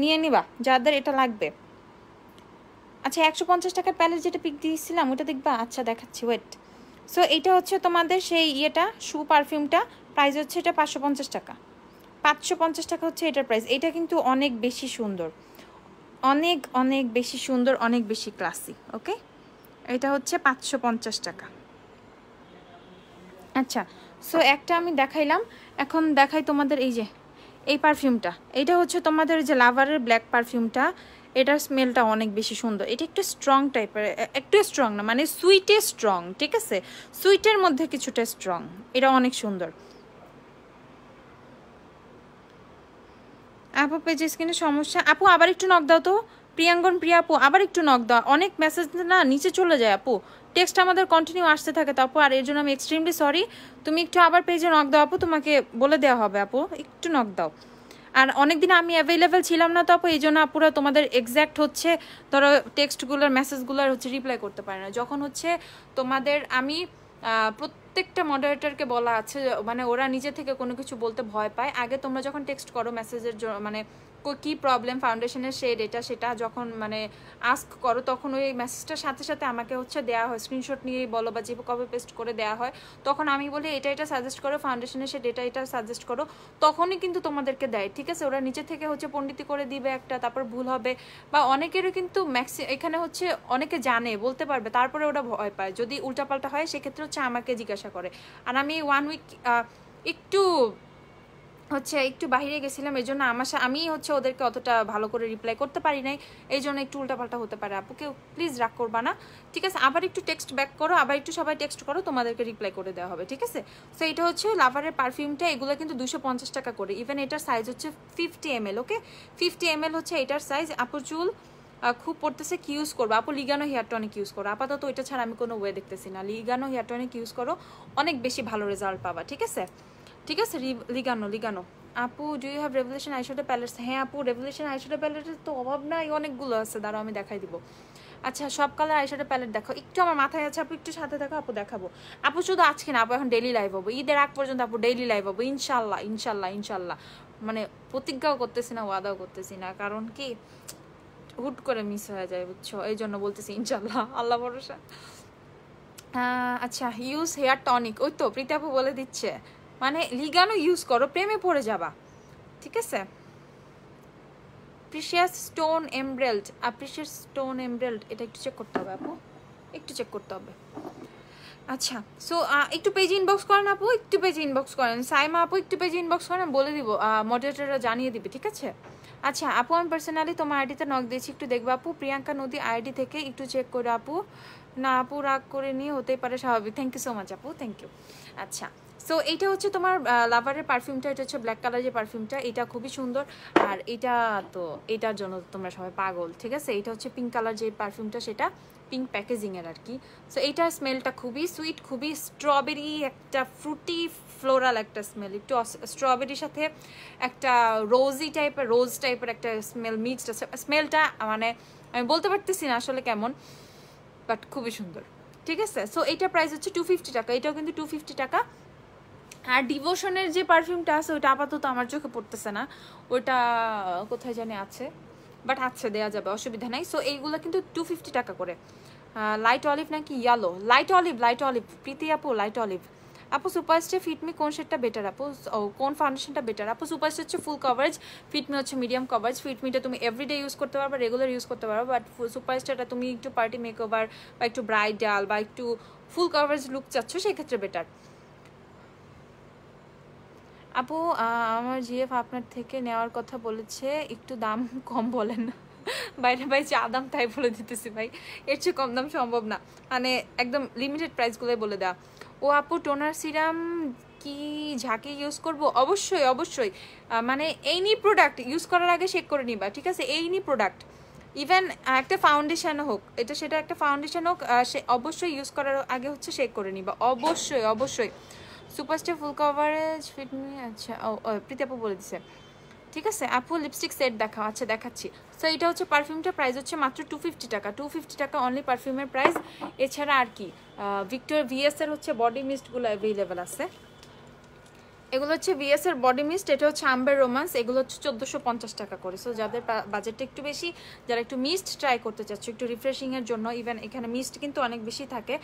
Speaker 1: নিয়ে নিবা যাদের এটা লাগবে। আচ্ছা 150 টাকার প্যালেট যেটা পিক দিয়েছিলাম ওটা দেখবা? আচ্ছা দেখাচ্ছি, ওয়েট সো এইটা হচ্ছে তোমাদের সেই ইয়েটা শু পারফিউমটা, প্রাইস হচ্ছে এটা 550 টাকা। 550 টাকা হচ্ছে এটার প্রাইস। এটা কিন্তু অনেক বেশি সুন্দর, অনেক অনেক বেশি সুন্দর, অনেক বেশি ক্লাসি। ওকে, এটা হচ্ছে 550 টাকা। আচ্ছা, সো একটা আমি দেখাইলাম, এখন দেখাই তোমাদের এই যে এই পারফিউমটা। এটা হচ্ছে তোমাদের যে লাভারের ব্ল্যাক পারফিউমটা, এটার স্মেলটা অনেক বেশি সুন্দর। এটা একটু স্ট্রং টাইপের, একটু স্ট্রং না মানে সুইটে স্ট্রং, ঠিক আছে, সুইটের মধ্যে কিছুটা স্ট্রং, এটা অনেক সুন্দর। আপু পেজে স্ক্রিনে সমস্যা, আপু আবার একটু নক দাও তো, প্রিয়াঙ্গন প্রিয়া আপু আবার একটু নক দাও, অনেক মেসেজ না নিচে চলে যায় আপু, টেক্সট আমাদের কন্টিনিউ আসতে থাকে তো আপু, আর এর জন্য আমি এক্সট্রিমলি সরি। তুমি একটু আবার পেজে নক দাও আপু, তোমাকে বলে দেওয়া হবে আপু, একটু নক দাও। আর অনেকদিন আমি অ্যাভেলেবেল ছিলাম না তো আপু, এই জন্য আপুরা তোমাদের এক্স্যাক্ট হচ্ছে ধরো টেক্সটগুলোর মেসেজগুলোর হচ্ছে রিপ্লাই করতে পারে না। যখন হচ্ছে তোমাদের আমি প্রত্যেকটা মডারেটরকে বলা আছে, মানে ওরা নিজে থেকে কোনো কিছু বলতে ভয় পায়, আগে তোমরা যখন টেক্সট করো মেসেজের মানে কি প্রবলেম ফাউন্ডেশনের শেড এটা সেটা যখন মানে আস্ক করো, তখন ওই মেসেজটার সাথে সাথে আমাকে হচ্ছে দেওয়া হয়, স্ক্রিনশট নিয়ে বলো বা যে কপি পেস্ট করে দেওয়া হয়, তখন আমি বলি এটা এটা সাজেস্ট করো, ফাউন্ডেশনের শেড এটা এটা সাজেস্ট করো, তখনই কিন্তু তোমাদেরকে দেয়, ঠিক আছে। ওরা নিচে থেকে হচ্ছে পণ্ডিতি করে দিবে একটা, তারপর ভুল হবে, বা অনেকেরও কিন্তু এখানে হচ্ছে অনেকে জানে বলতে পারবে, তারপরে ওরা ভয় পায় যদি উল্টাপাল্টা হয়, সেক্ষেত্রে হচ্ছে আমাকে জিজ্ঞাসা করে। আর আমি 1 উইক একটু হচ্ছে একটু বাইরে গেছিলাম, এই জন্য আমি হচ্ছে ওদেরকে অতটা ভালো করে রিপ্লাই করতে পারি নাই, এই জন্য একটু উল্টাপাল্টা হতে পারে। আপুকে প্লিজ রাগ করবা না, ঠিক আছে। আবার একটু টেক্সট ব্যাক করো, আবার একটু সবাই টেক্সট করো, তোমাদেরকে রিপ্লাই করে দেওয়া হবে, ঠিক আছে। সো এটা হচ্ছে লাভারের পারফিউমটা, এগুলো কিন্তু 250 টাকা করে। ইভেন এটার সাইজ হচ্ছে 50 ml, ওকে 50 ml হচ্ছে এটার সাইজ। আপুর চুল খুব পড়তেছে, কি ইউজ করবো আপু? লিগানো হেয়ার টনিক ইউজ করো আপাতত, এটা ছাড়া আমি কোনো ওয়ে দেখতেছি না। লিগানো হেয়ার টনিক ইউজ করো, অনেক বেশি ভালো রেজাল্ট পাবা, ঠিক আছে, ঠিক আছে। লিগানো আপু do you have Revolution eyeshadow palettes? হ্যাঁ আপু, রেভলিউশন আইশ্যাডো প্যালেটের তো অভাব নাই, অনেকগুলো আছে, দাঁড়াও আমি দেখাই দিব। আচ্ছা, সব কালার আইশ্যাডো প্যালেট দেখো, একটু আমার মাথায় আছে আপু, একটু সাথে দেখো আপু, দেখাবো আপু। শুধু আজকে না আপু, এখন ডেইলি লাইভ হবো, ঈদের আগ পর্যন্ত আপু ডেইলি লাইভ হবো ইনশাল্লাহ ইনশাল্লাহ ইনশাল্লাহ। মানে প্রতিজ্ঞাও করতেছি না, ওয়াদাও করতেছি না, কারণ কি হুট করে মিস হয়ে যায় বুঝছো, এই জন্য বলতেছি ইনশাল্লাহ, আল্লাহ ভরসা। আচ্ছা, ইউজ হেয়ার টনিক, ওই তো প্রীতি আপু বলে দিচ্ছে, মানে লিগানো ইউজ করো, প্রেমে পড়ে যাবা, ঠিক আছে। প্রিশিয়াস স্টোন এমব্রেলড, প্রিশিয়াস স্টোন এমব্রেলড, এটা একটু চেক করতে হবে আপু, একটু চেক করতে হবে। আচ্ছা, সো একটু পেজে ইনবক্স করেন আপু, একটু পেজে ইনবক্স করেন, সাইমা আপু একটু পেজে ইনবক্স করেন, বলে দিব, মডারেটররা জানিয়ে দিবে, ঠিক আছে। আচ্ছা আপু, আমি পার্সোনালি তোমার আইডিতে নক দিয়েছি, একটু দেখবো আপু। প্রিয়াঙ্কা নদী আইডি থেকে একটু চেক করে আপু। না আপু, রাগ করে নিয়ে হতেই পারে, স্বাভাবিক। থ্যাংক ইউ সো মাচ আপু, থ্যাংক ইউ। আচ্ছা, সো এইটা হচ্ছে তোমার লাভারের পারফিউমটা, এটা হচ্ছে ব্ল্যাক কালার যে পারফিউমটা, এটা খুবই সুন্দর। আর এটা তো এটার জন্য তোমরা সবাই পাগল, ঠিক আছে। এটা হচ্ছে পিঙ্ক কালার যে পারফিউমটা, সেটা পিঙ্ক প্যাকেজিংয়ের আর কি। সো এইটার স্মেলটা খুবই সুইট, খুবই স্ট্রবেরি, একটা ফ্রুটি ফ্লোরাল একটা স্মেল, একটু স্ট্রবেরির সাথে একটা রোজ টাইপের একটা স্মেল মিক্সড আছে। স্মেলটা মানে আমি বলতে পারতেছি না আসলে কেমন, বাট খুবই সুন্দর, ঠিক আছে। সো এইটার প্রাইস হচ্ছে 250 টাকা, এটাও কিন্তু 250 টাকা। আর ডিভোশনের যে পারফিউমটা আছে ওইটা আপাতত আমার চোখে পড়তেছে না, ওইটা কোথায় জানি আছে, বাট আছে, দেওয়া যাবে, অসুবিধা নাই। সো এইগুলো কিন্তু 250 টাকা করে। লাইট অলিভ নাকি ইয়েলো? লাইট অলিভ প্রীতি আপু, লাইট অলিভ। আপু সুপারস্টার ফিটমি কোন শেডটা বেটার আপু? ও কোন ফাউন্ডেশনটা বেটার আপু? সুপারস্টার হচ্ছে ফুল কভারেজ, ফিটমি হচ্ছে মিডিয়াম কভারেজ। ফিটমিটা তুমি এভরিডে ইউজ করতে পারবে, রেগুলার ইউজ করতে পারবে, বাট সুপারস্টারটা তুমি একটু পার্টি মেকওভার বা একটু ব্রাইডাল বা একটু ফুল কভারেজ লুক চাচ্ছ, সেক্ষেত্রে বেটার। আপু আমার জিএফ আপনার থেকে নেওয়ার কথা বলেছে, একটু দাম কম বলেন না। বাইরে ভাই যা দাম তাই বলে দিতেছি ভাই, এর চেয়ে কম দাম সম্ভব না, মানে একদম লিমিটেড প্রাইসগুলোই বলে দেওয়া। ও আপু টোনার সিরাম কি ঝাঁকে ইউজ করব? অবশ্যই অবশ্যই, মানে এই প্রোডাক্ট ইউজ করার আগে চেক করে নিবা, ঠিক আছে। এই প্রোডাক্ট ইভেন একটা ফাউন্ডেশন হোক, এটা সেটা একটা ফাউন্ডেশন হোক, সে অবশ্যই ইউজ করার আগে হচ্ছে চেক করে নিবা, অবশ্যই অবশ্যই। সুপারস্টার ফুল কভারেজ ফিটমি, আচ্ছা ও প্রীতি আপু বলে দিছে, ঠিক আছে। আপু লিপস্টিক সেট দেখাও, আচ্ছা দেখাচ্ছি। সো এটা হচ্ছে পারফিউমটা, প্রাইস হচ্ছে মাত্র 250 টাকা, 250 টাকা অনলি পারফিউমের প্রাইস। এছাড়া আর কি ভিক্টোর ভিএস এর হচ্ছে বডি মিস্টগুলো অ্যাভেলেবেল আছে। এগুলো হচ্ছে ভিএস এর বডি মিস্ট, এটা হচ্ছে আম্বের রোমান্স, এগুলো হচ্ছে 1450 টাকা করে। সো যাদের বাজেটটা একটু বেশি, যারা একটু মিস্ট ট্রাই করতে চাচ্ছ একটু রিফ্রেশিং এর জন্য, ইভেন এখানে মিস্ট কিন্তু অনেক বেশি থাকে,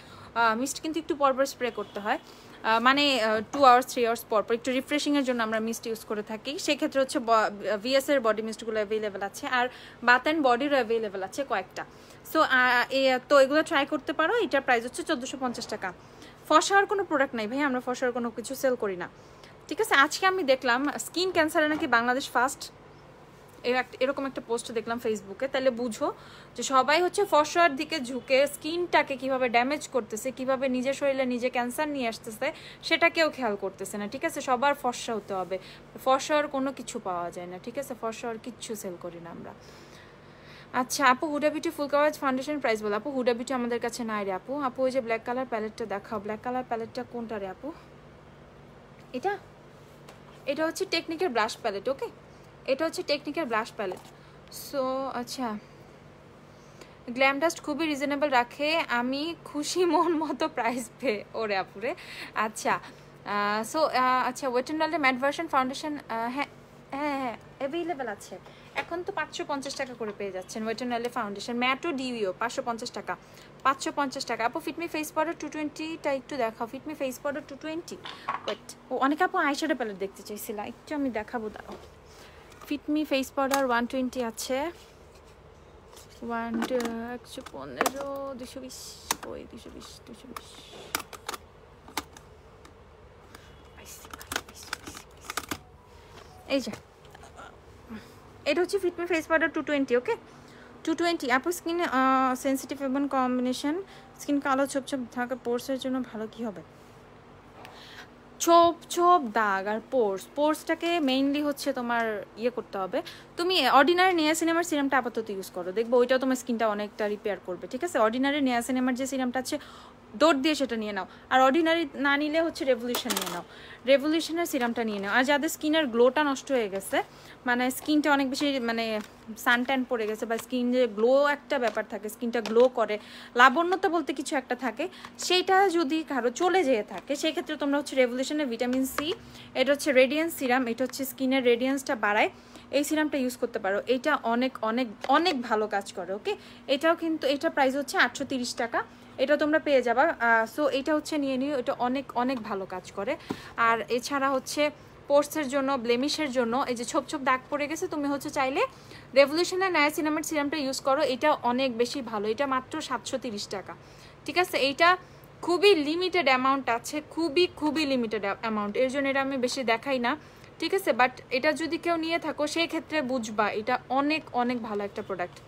Speaker 1: মিস্ট কিন্তু একটু পরপর স্প্রে করতে হয়, মানে 2 আওয়ার্স 3 আওয়ার্স পরপর একটু রিফ্রেশিং এর জন্য আমরা মিস্ট ইউজ করে থাকি। সেক্ষেত্রে হচ্ছে ভিএস এর বডি মিস্টগুলো অ্যাভেলেবেল আছে, আর বাথ অ্যান্ড বডিরও অ্যাভেলেবেল আছে কয়েকটা। সো তো এগুলো ট্রাই করতে পারো। এটার প্রাইস হচ্ছে 1450 টাকা। ফসার কোনো প্রোডাক্ট নাই ভাই, আমরা ফসার কোনো কিছু সেল করি না, ঠিক আছে। আজকে আমি দেখলাম স্কিন ক্যান্সারে নাকি বাংলাদেশ ফার্স্ট, এরকম একটা পোস্ট দেখলাম ফেসবুকে। তাহলে বুঝো যে সবাই হচ্ছে ফসার দিকে ঝুঁকে স্কিনটাকে কিভাবে ড্যামেজ করতেছে, কিভাবে নিজের শরীরে নিজে ক্যান্সার নিয়ে আসতেছে, সেটা কেউ খেয়াল করতেছে না, ঠিক আছে। সবার ফর্সা হতে হবে, ফসার কোনো কিছু পাওয়া যায় না, ঠিক আছে। ফসার কিচ্ছু সেল করি না আমরা। আচ্ছা আপু, Hooda beauty full coverage foundation price বলো। আপু হুডা বিউটি আমাদের কাছে নাই রে আপু। আপু ওই যে ব্ল্যাক কালার প্যালেটটা দেখাও, ব্ল্যাক কালার প্যালেটটা কোনটা রে আপু? এটা এটা হচ্ছে টেকনিকের ব্লাশ প্যালেট, ওকে, এটা হচ্ছে টেকনিকের ব্লাশ প্যালেট। সো আচ্ছা, গ্ল্যাম ডাস্ট খুবই রিজনেবল রাখে, আমি খুশি মন মতো প্রাইস পে ওরে আপুরে। আচ্ছা সো আচ্ছা, ওয়েট এন্ড ওয়াইল্ডের ম্যাট ভার্সন ফাউন্ডেশন, হ্যাঁ হ্যাঁ হ্যাঁ অ্যাভেলেবেল আছে এখন তো, 550 টাকা করে পেয়ে যাচ্ছেন ওয়েট এন্ড ওয়াইল্ডের ফাউন্ডেশন ম্যাটও ডিউও 550 টাকা, 550 টাকা। আপু ফিটমি ফেস পাউডার 220টা একটু দেখাও, ফিটমি ফেস পাউডার 220। ওয়েট, ও অনেক আপু আইশ্যাডো প্যালেট দেখতে চাইছিলা, একটু আমি দেখাবো দাঁড়াও। ফিটমি ফেস পাউডার 120 আছে, 115 220, ওই 220 220 এই যে এটা হচ্ছে ফিটমি ফেস পাউডার 220, ওকে 220। আপু স্কিন সেন্সিটিভ এবং কম্বিনেশন, স্কিন কালো ছোপ ছোপ থাকা পোর্সের জন্য ভালো কি হবে? ছোপ ছোপ দাগ আর পোর্সটাকে মেইনলি হচ্ছে তোমার ইয়ে করতে হবে। তুমি অর্ডিনারি নিয়াসিনামার সিরামটা আপাতত ইউজ করো, দেখবো ওইটাও তোমার স্কিনটা অনেকটা রিপেয়ার করবে, ঠিক আছে। অর্ডিনারি নিয়াসিনামার যে সিরামটা আছে দৌড় দিয়ে সেটা নিয়ে নাও, আর অর্ডিনারি না নিলে হচ্ছে রেভলিউশন নিয়ে নাও, রেভলিউশনের সিরামটা নিয়ে নাও। আর যাদের স্কিনের গ্লোটা নষ্ট হয়ে গেছে, মানে স্কিনটা অনেক বেশি মানে সান ট্যান পড়ে গেছে, বা স্কিন যে গ্লো একটা ব্যাপার থাকে, স্কিনটা গ্লো করে, লাবণ্যতা বলতে কিছু একটা থাকে, সেইটা যদি কারো চলে যেয়ে থাকে, সেক্ষেত্রে তোমরা হচ্ছে রেভলিউশনের ভিটামিন সি, এটা হচ্ছে রেডিয়েন্স সিরাম, এটা হচ্ছে স্কিনের রেডিয়েন্সটা বাড়ায়, এই সিরামটা ইউজ করতে পারো। এটা অনেক অনেক অনেক ভালো কাজ করে, ওকে। এটাও কিন্তু, এটা প্রাইস হচ্ছে 830 টাকা, এটা তোমরা পেয়ে যাবা। সো এটা হচ্ছে নিয়ে নিও, এটা অনেক অনেক ভালো কাজ করে। আর এছাড়া হচ্ছে পোর্সের জন্য, ব্লেমিশের জন্য, এই যে ছোপ ছোপ দাগ পড়ে গেছে, তুমি হচ্ছে চাইলে রেভলিউশনের নায়াসিনামাইড সিরামটা ইউজ করো, এটা অনেক বেশি ভালো, এটা মাত্র 730 টাকা, ঠিক আছে। এইটা খুবই লিমিটেড অ্যামাউন্ট আছে, খুবই খুবই লিমিটেড অ্যামাউন্ট, এর জন্য এটা আমি বেশি দেখাই না, ঠিক আছে। বাট এটা যদি কেউ নিয়ে থাকো সেই ক্ষেত্রে বুঝবা এটা অনেক অনেক ভালো একটা প্রোডাক্ট।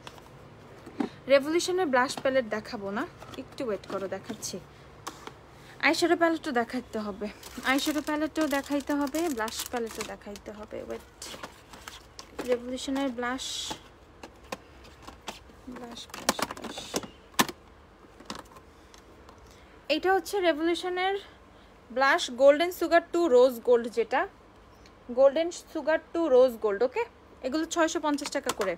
Speaker 1: রেভলিউশনের ব্লাশ প্যালেট দেখাবো না, একটু ওয়েট করো, দেখাচ্ছি। আইশ্যাডো প্যালেটও দেখাইতে হবে, আইশ্যাডো প্যালেটও দেখাইতে হবে, ব্লাশ প্যালেটও দেখাইতে হবে। ওয়েট, রেভলিউশনের ব্লাশ ব্লাশ ব্লাশ ব্লাশ, এইটা হচ্ছে রেভলিউশনের blush golden sugar to rose gold, যেটা golden sugar to rose gold, okay. এগুলো 650 টাকা করে।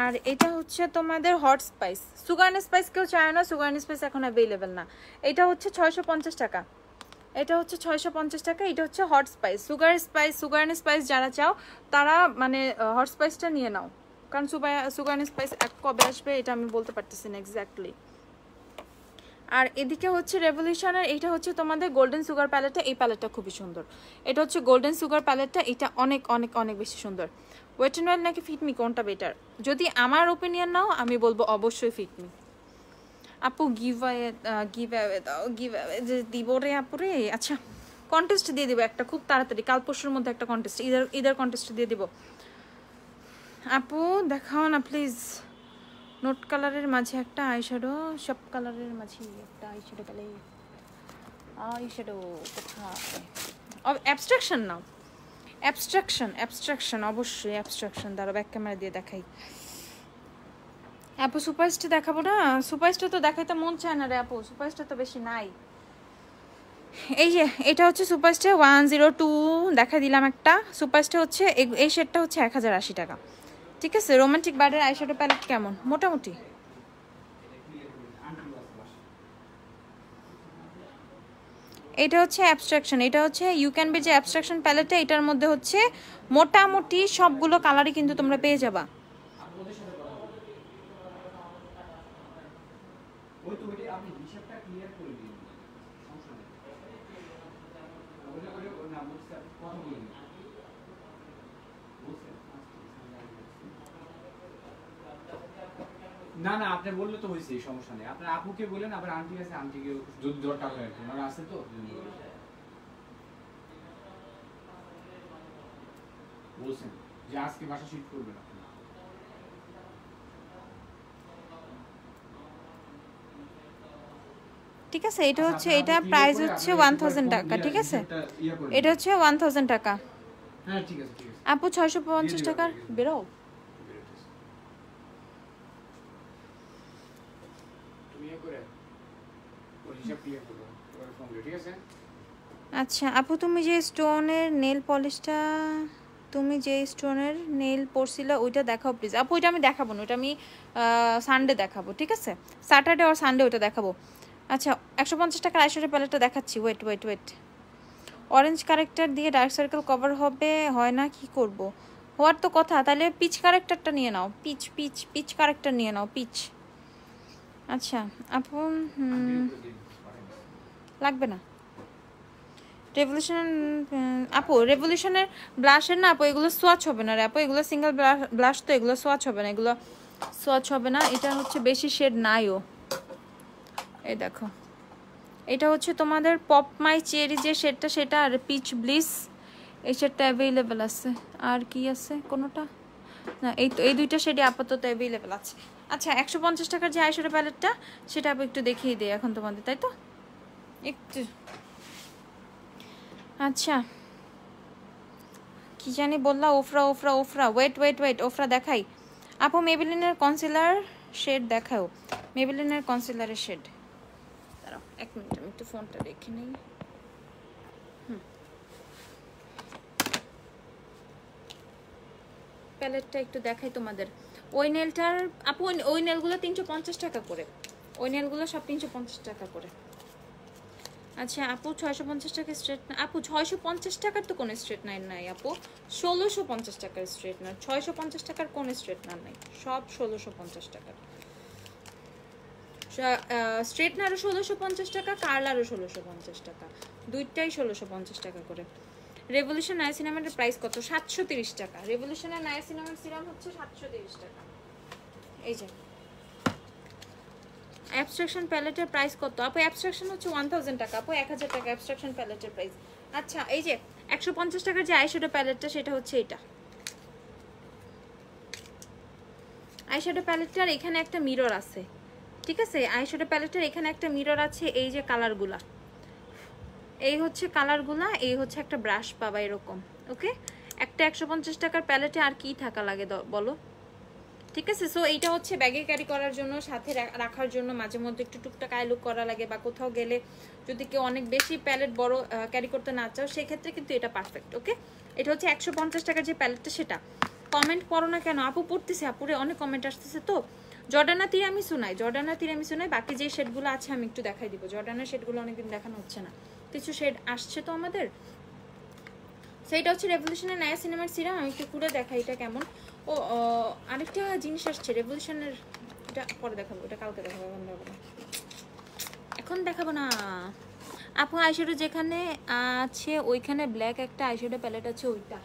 Speaker 1: আর এটা হচ্ছে তোমাদের hot spice, sugar and spice কেউ চায় না, সুগার এন্ড স্পাইস এখন অ্যাভেলেবেল না, এটা হচ্ছে 650 টাকা, এটা হচ্ছে 650 টাকা। এটা হচ্ছে hot spice, sugar and spice যারা চাও তারা মানে হট স্পাইসটা নিয়ে নাও, কারণ সুগার এন্ড স্পাইস কবে আসবে এটা আমি বলতে পারতেছি না এক্স্যাক্টলি। আর এদিকে হচ্ছে রেভলিউশনের, এটা হচ্ছে তোমাদের গোল্ডেন সুগার প্যালেটটা, এই প্যালেটটা খুবই সুন্দর, এটা হচ্ছে গোল্ডেন সুগার প্যালেটটা, এটা অনেক অনেক অনেক বেশি সুন্দর। ওয়েট এন্ড ওয়াইল্ড নাকি ফিটমি, কোনটা বেটার? যদি আমার ওপিনিয়ন নাও আমি বলবো অবশ্যই ফিটমি। আপু গিভ অ্যাওয়ে দাও, গিভ অ্যাওয়ে যে দিব রে আপু রে। আচ্ছা কন্টেস্ট দিয়ে দিব একটা খুব তাড়াতাড়ি, কাল পরশুর মধ্যে একটা কন্টেস্ট, ঈদের কন্টেস্ট দিয়ে দিব। আপু দেখাও না প্লিজ, নোট কালারের মাঝে একটা আইশ্যাডো, সব কালারের মাঝে একটা আইশ্যাডো প্যালেট, আইশ্যাডো কোথায়? অ্যাবস্ট্রাকশন নাও, অ্যাবস্ট্রাকশন অবশ্যই অ্যাবস্ট্রাকশন, দাঁড়াও ব্যাক ক্যামেরা দিয়ে দেখাই। আপু সুপারস্টার দেখাবো না, সুপারস্টার তো দেখাইতে মন চায় না রে আপু, সুপারস্টার তো বেশি নাই। এই যে এটা হচ্ছে সুপারস্টার 102 দেখা দিলাম একটা, সুপারস্টার হচ্ছে এই শেডটা হচ্ছে 1080 টাকা, ঠিক আছে। রোমান্টিক বার্ডের আইশ্যাডো প্যালেট কেমন? মোটামুটি এটা হচ্ছে অ্যাবস্ট্রাকশন, এটা হচ্ছে ইউ ক্যান বি যে অ্যাবস্ট্রাকশন প্যালেটটা, এটার মধ্যে হচ্ছে মোটামুটি সবগুলো কালারই কিন্তু তোমরা পেয়ে যাবা।
Speaker 2: না না আপনি বললে তো হয়েছে, সমস্যা নেই। আপনার আপুকে বলেন, আবার আন্টি আছে, আন্টিকে যদি দরকার হয় ওনারা আছে তো বলছেন যে আজকে বাসা শিফট করবেন আপনি।
Speaker 1: ঠিক আছে, এটা হচ্ছে, এটা প্রাইস হচ্ছে 1000 টাকা। ঠিক আছে, এটা হচ্ছে 1000 টাকা।
Speaker 2: হ্যাঁ ঠিক আছে ঠিক আছে
Speaker 1: আপু 650 টাকার বেরো।
Speaker 2: তুমি করে ওর হিসাব ক্লিয়ার করো, ওর ফোন ঠিক আছে।
Speaker 1: আচ্ছা আপু, তুমি যে স্টোনের নেল পলিশটা, তুমি যে স্টোনের নেল পরছিলা ওইটা দেখাও প্লিজ। আপু ওইটা আমি দেখাবো না, ওইটা আমি সানডে দেখাবো। ঠিক আছে, স্যাটারডে আর সানডে ওইটা দেখাবো। আচ্ছা 150 টাকার আইশ্যাডো প্যালেটটা দেখাচ্ছি। Wait wait wait, orange corrector দিয়ে ডার্ক সার্কেল কভার হবে, হয় না? কি করব? হওয়ার তো কথা, তাহলে পিচ কারেক্টারটা নিয়ে নাও। পিচ পিচ পিচ কারেক্টার নিয়ে নাও, পিচ। আচ্ছা আপু লাগবে না রেভলিউশন। আপু রেভলিউশনের ব্লাশের না আপু, এগুলো সোয়াচ হবে না রে আপু, এগুলো সিঙ্গেল ব্লাশ তো, এগুলো সোয়াচ হবে না, এগুলো সোয়াচ হবে না। এটা হচ্ছে বেশি শেড নাইও। এই দেখো, এটা হচ্ছে তোমাদের পপ মাই চেরি যে শেডটা, সেটা। আর পিচ ব্লিস এই শেডটা অ্যাভেলেবেল আছে। আর কি আছে কোনোটা? না, এই তো এই দুইটা শেডই আপাতত অ্যাভেলেবেল আছে। আচ্ছা 150 টাকার যে আইশ্যাডো প্যালেটটা, সেটা আপু একটু দেখিয়ে দিই এখন তোমাদের, তাই তো? একটু আচ্ছা কি জানি বললা, ওফরা ওফরা ওফরা, ওয়েট ওয়েট ওয়েট, ওফরা দেখাই। আপু মেবেলিনের কনসিলার শেড দেখাও, মেবেলিনের কনসিলারের শেড। দাঁড়াও 1 মিনিট, আমি একটু ফোনটা রেখে নিই। প্যালেটটা একটু দেখাই তোমাদের। ওই নেলটার আপু, ওই নেলগুলো 350 টাকা করে, ওই নেলগুলো সব 350 টাকা করে। আচ্ছা আপু 650 টাকা স্ট্রেট না আপু, 650 টাকার তো কোনো স্ট্রেট নাইন নাই আপু, 1650 টাকার স্ট্রেট না। 650 টাকার কোন স্ট্রেট নার নাই, সব 1650 টাকার। স্ট্রেটনারও 1650 টাকা, কার্লারও 1650 টাকা, দুইটাই 1650 টাকা করে। রেভলিউশন নায়াসিনামের প্রাইস কত? 730 টাকা। রেভলিউশনের নায়াসিনামের সিরাম হচ্ছে 730 টাকা। এই যে অ্যাবস্ট্রাকশন প্যালেটের প্রাইস কত আপু? অ্যাবস্ট্রাকশন হচ্ছে 1000 টাকা আপু, 1000 টাকা অ্যাবস্ট্রাকশন প্যালেটের প্রাইস। আচ্ছা এই যে 150 টাকার যে আইশ্যাডো প্যালেটটা, সেটা হচ্ছে এটা। আইশ্যাডো প্যালেটটার এখানে একটা মিরর আছে। ঠিক আছে, আইশ্যাডো প্যালেটের এখানে একটা মিরর আছে। এই যে কালারগুলা, এই হচ্ছে কালারগুলা, এই হচ্ছে একটা ব্রাশ পাবা এরকম। ওকে, একটা 150 টাকার প্যালেটে আর কি থাকা লাগে বলো? ঠিক আছে, সো এইটা হচ্ছে ব্যাগে ক্যারি করার জন্য, সাথে রাখার জন্য, মাঝে মধ্যে একটু টুকটাক আই লুক করা লাগে, বা কোথাও গেলে যদি কেউ অনেক বেশি প্যালেট বড় ক্যারি করতে না চাও, সেক্ষেত্রে কিন্তু এটা পারফেক্ট। ওকে, এটা হচ্ছে 150 টাকার যে প্যালেটটা, সেটা। কমেন্ট পড়ো না কেন আপু? পড়তেছে আপুরে, অনেক কমেন্ট আসতেছে তো। জর্ডানা তিরামিসু নাই, জর্ডানা তিরামিসু নাই, বাকি যে শেডগুলো আছে আমি একটু দেখাই দিব। জর্ডানের শেডগুলো অনেকদিন দেখানো হচ্ছে না, কিছু শেড আসছে তো আমাদের। সেইটা হচ্ছে রেভলিউশনের নায়াসিনামের সিরাম। আমি একটু পুরো দেখাই এটা কেমন। ও আরেকটা জিনিস আসছে রেভলিউশনের, এটা পরে দেখাবো, এটা কালকে দেখাবো, এখন দেখাবো না। আপু আইশ্যাডো যেখানে আছে ওইখানে ব্ল্যাক একটা আইশ্যাডো প্যালেট আছে, ওইটা।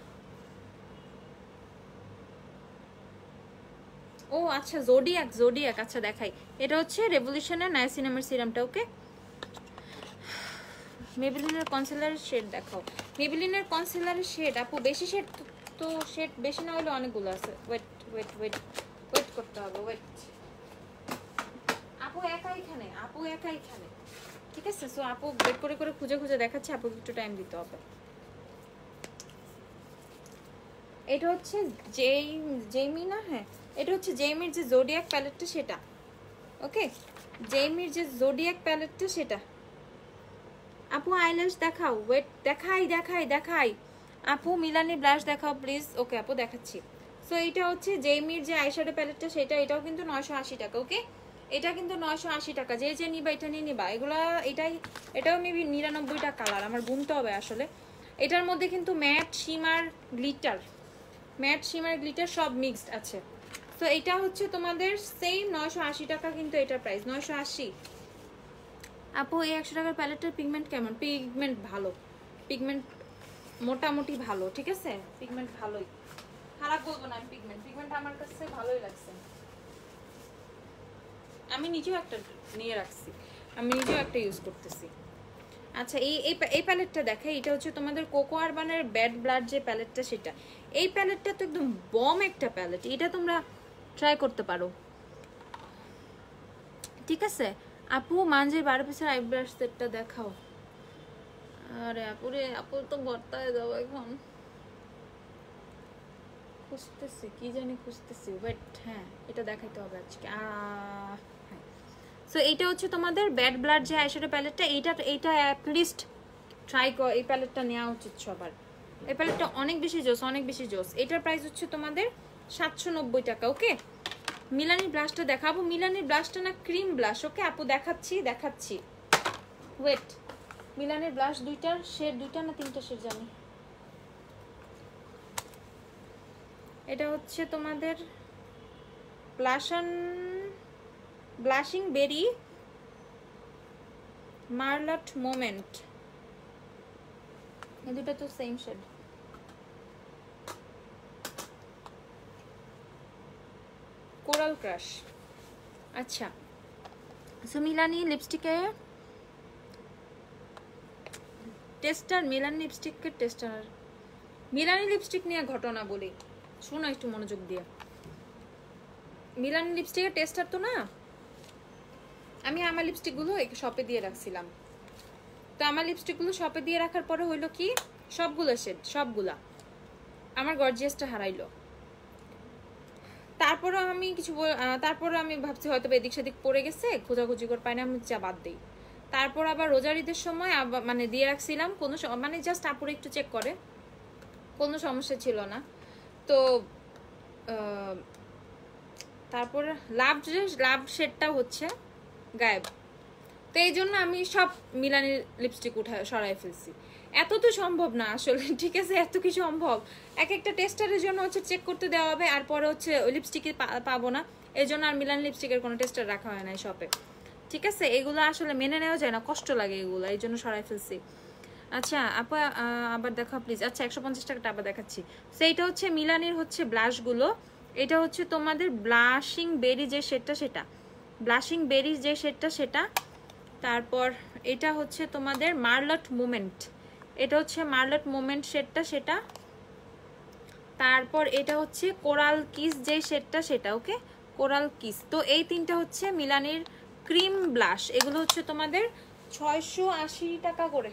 Speaker 1: ও আচ্ছা, জোডিয়াক, জোডিয়াক, আচ্ছা দেখাই। এটা হচ্ছে রেভলিউশনের নায়াসিনামের সিরামটা। ওকে, মেবেলিনের কনসিলারের শেড দেখাও। মেবেলিনের কনসিলারের শেড আপু, বেশি শেড তো, শেড বেশি না হলে অনেকগুলো আছে। ওয়েট ওয়েট ওয়েট ওয়েট করতে হবে, ওয়েট। আপু একা এখানে, আপু একা এখানে। ঠিক আছে, সো আপু বের করে করে খুঁজে খুঁজে দেখাচ্ছে, আপু একটু টাইম দিতে হবে। এটা হচ্ছে জেইমি না? হ্যাঁ, এটা হচ্ছে জেইমির যে জোডিয়াক প্যালেটটা, সেটা। ওকে, জেইমির যে জোডিয়াক প্যালেটটা, সেটা। আপু আইল্যাশ দেখাও, ওয়েট, দেখাই দেখাই দেখাই। আপু মিলানি ব্লাশ দেখাও প্লিজ। ওকে আপু দেখাচ্ছি। সো এইটা হচ্ছে জেইমির যে আইশ্যাডো প্যালেটটা, সেটা। এটাও কিন্তু 980 টাকা। ওকে, এটা কিন্তু 980 টাকা, যে যে নিবা এটা নিয়ে নিবা। এটাও মেবি 99টা কালার, আমার গুনতে হবে আসলে। এটার মধ্যে কিন্তু ম্যাট শিমার গ্লিটার সব মিক্সড আছে। তো এটা হচ্ছে তোমাদের সেম 980 টাকা কিন্তু এটার প্রাইস 980। আপু এই 100 টাকার প্যালেটের পিগমেন্ট কেমন? পিগমেন্ট ভালো, পিগমেন্ট মোটামুটি ভালো, ঠিক আছে, পিগমেন্ট ভালোই, খারাপ বলবো না আমি। পিগমেন্ট আমার কাছে ভালোই লাগছে। আমি নিজেও একটা নিয়ে রাখছি, আমি নিজেও একটা ইউজ করতেছি। আচ্ছা এই প্যালেটটা দেখে, এটা হচ্ছে তোমাদের কোকো আরবানের ব্যাড ব্লাড যে প্যালেটটা, সেটা। এই প্যালেটটা তো একদম বম একটা প্যালেট, এটা তোমরা ট্রাই করতে পারো, ঠিক আছে। আপু মানজির 12 পিসের আইব্রাশ সেটটা দেখাও। আরে আপু তো বর্তায় দাও এখন, খুঁজতেছি কি জানি খুঁজতেছি, ওয়েট। হ্যাঁ এটা দেখাইতে হবে আজকে। হ্যাঁ, সো এইটা হচ্ছে তোমাদের ব্যাড ব্লাড যে আইশ্যাডো প্যালেটটা, এইটা অ্যাটলিস্ট ট্রাই কর, এই প্যালেটটা নেওয়া উচিত সবার। এই প্যালেটটা অনেক বেশি জোস। এটার প্রাইস হচ্ছে তোমাদের 790 টাকা। ওকে, মিলানির ব্লাশটা দেখাবো। মিলানির ব্লাশটা না ক্রিম ব্লাশ। ওকে আপু দেখাচ্ছি ওয়েট। মিলানির ব্লাশ দুইটা না তিনটা শেড জানি। এটা হচ্ছে তোমাদের ব্লাশিং বেরি মার্লট মোমেন্ট, এই দুটো তো সেম শেড। Coral crush. আচ্ছা, সো মিলানি লিপস্টিকে টেস্টার, মিলানি লিপস্টিকের টেস্টার। মিলানি লিপস্টিক নিয়ে ঘটনা বলি, শোনো একটু মনোযোগ দিয়ে। মিলানি লিপস্টিকের টেস্টার তো না, আমি আমার লিপস্টিকগুলো শপে দিয়ে রাখছিলাম। তো আমার লিপস্টিকগুলো শপে দিয়ে রাখার পরে হইলো কি, সবগুলা আমার গর্জিয়াসটা হারাইলো। তারপরে আমি ভাবছি হয়তো এদিক সেদিক পড়ে গেছে, খোঁজাখুঁজি করে পাই না, আমি বাদ দিই। তারপর আবার রোজার ঈদের সময় মানে দিয়ে রাখছিলাম, মানে জাস্ট আপুরে একটু চেক করে, কোনো সমস্যা ছিল না। তো তারপর লাভ শেডটা হচ্ছে গায়েব। তো এই জন্য আমি সব মিলানির লিপস্টিক সরাই ফেলছি। এত তো সম্ভব না আসলে, ঠিক আছে, এত কি সম্ভব? একটা টেস্টারের জন্য হচ্ছে চেক করতে দেওয়া হবে, আর পরে হচ্ছে ওই লিপস্টিকে পাবো না, এই জন্য আর মিলানি লিপস্টিকের কোনো টেস্টার রাখা হয় না শপে, ঠিক আছে। এগুলো আসলে মেনে নেওয়া যায় না, কষ্ট লাগে এগুলো, এই জন্য সরাই ফেলছি। আচ্ছা আপা আবার দেখা প্লিজ। আচ্ছা 150 টাকাটা আবার দেখাচ্ছি। সো এইটা হচ্ছে মিলানির হচ্ছে ব্লাশগুলো। এটা হচ্ছে তোমাদের ব্লাশিং বেরি যে সেটা। তারপর এটা হচ্ছে তোমাদের মার্লট মোমেন্ট, এটা হচ্ছে মার্লট মোমেন্ট সেটা। তারপর এটা হচ্ছে কোরাল কিস যে সেটা। ওকে, কোরাল কিস। তো এই তিনটা হচ্ছে মিলানির ক্রিম ব্লাশ, এগুলো হচ্ছে তোমাদের 680 টাকা করে।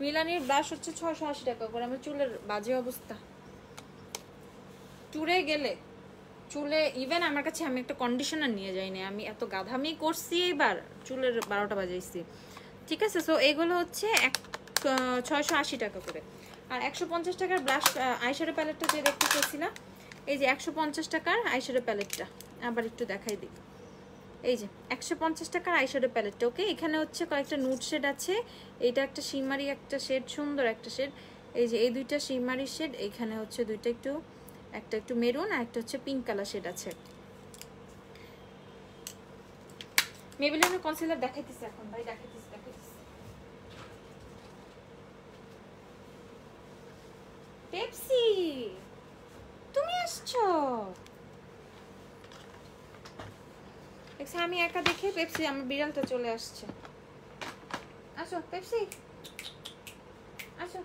Speaker 1: মিলানির ব্লাশ হচ্ছে 680 টাকা করে। আমার চুলের বাজে অবস্থা, চুলে ইভেন আমার কাছে, আমি একটা কন্ডিশনার নিয়ে যাইনি, আমি এত গাধামি করছি এবার, চুলের 12টা বাজাইছি, ঠিক আছে। সো এগুলো হচ্ছে 680 টাকা করে। আর 150 টাকার ব্লাশ আইশ্যাডো প্যালেটটা যে দেখতে চেয়েছিলাম, এই যে 150 টাকার আইশ্যাডো প্যালেটটা আবার একটু দেখাই দিই। এই যে 150 টাকার আইশ্যাডো প্যালেটটা। ওকে, এখানে হচ্ছে কয়েকটা নুড শেড আছে, এইটা একটা শিমারি একটা শেড, সুন্দর একটা শেড। এই যে এই দুইটা শিমারি শেড, এখানে হচ্ছে দুইটা একটা একটু মেরুন, আর একটা হচ্ছে পিঙ্ক কালার শেড আছে। মেবেলিনের কনসিলার দেখাইতেছি এখন, ভাই দেখাইতেছি। পেপসি তুমি আসছো? আমি একা দেখে পেপসি, আমার বিড়ালটা চলে আসছে। আসো পেপসি, আসো।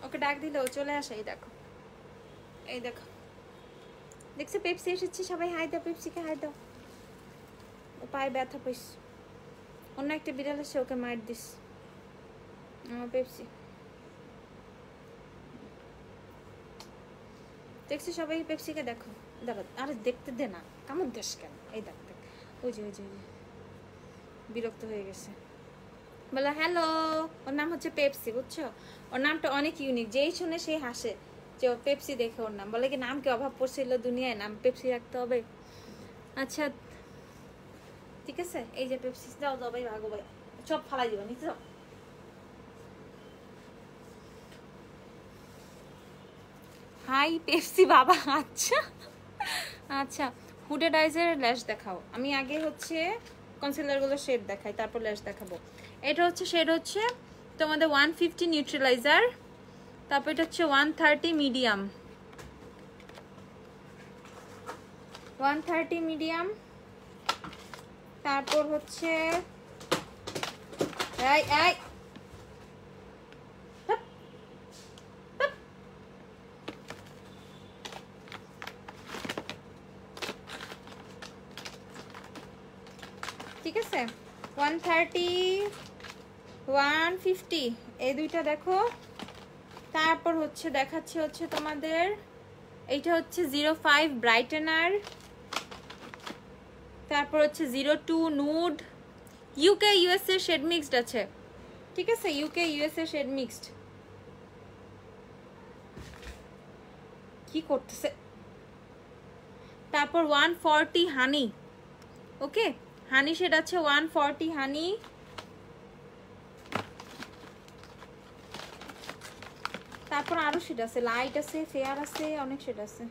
Speaker 1: ওকে ডাক দিলে ও চলে আসে। এই দেখো দেখছি পেপসি এসেছে, সবাই হাই দাও, পেপসিকে হাই দাও। ও পায়ে ব্যথা পাইস, অন্য একটা বিড়াল এসে ওকে মার দিস। পেপসি দেখছি সবাই, পেপসিকে দেখো। দাঁড়া, আরে দেখতে দে না, কামড় দেশ কেন? এই দেখ ওই যে বিরক্ত হয়ে গেছে। বলো হ্যালো। ওর নাম হচ্ছে পেপসি, বুঝছো? ওর নামটা অনেক ইউনিক, যেই শুনে সেই হাসে, যে পেপসি দেখে ওর নাম, বলে কি নাম কি অভাব পড়ছিল দুনিয়ায়, নাম পেপসি রাখতে হবে। আচ্ছা ঠিক আছে, এই যে পেপসি দাও দাও ভাই, ভাগো ভাই, সব ফালাই দিবা নিচে যাও। হাই পেপসি বাবা। আচ্ছা আচ্ছা, হুডেড আইজের ল্যাশ দেখাও। আমি আগে হচ্ছে কনসিলারগুলো শেড দেখাই, তারপর ল্যাশ দেখাবো। এটা হচ্ছে শেড হচ্ছে তোমাদের 150 নিউট্রালাইজার, তারপর এটা হচ্ছে 130 মিডিয়াম, 130 মিডিয়াম, তারপর হচ্ছে এই এই ঠিক আছে 130 150 এই দুইটা দেখো। তারপর হচ্ছে দেখাচ্ছে হচ্ছে তোমাদের এইটা হচ্ছে 05 ব্রাইটেনার, তারপর হচ্ছে 02 নুড, ইউকে ইউএস এর শেড মিক্সড আছে, ঠিক আছে, ইউকে ইউএস এর শেড মিক্সড। কি করতেছে? তারপর 140 হানি, ওকে হানি শেড আছে 140 হানি। তারপর আরো শেড আছে, লাইট আছে, ফেয়ার আছে, অনেক শেড আছে,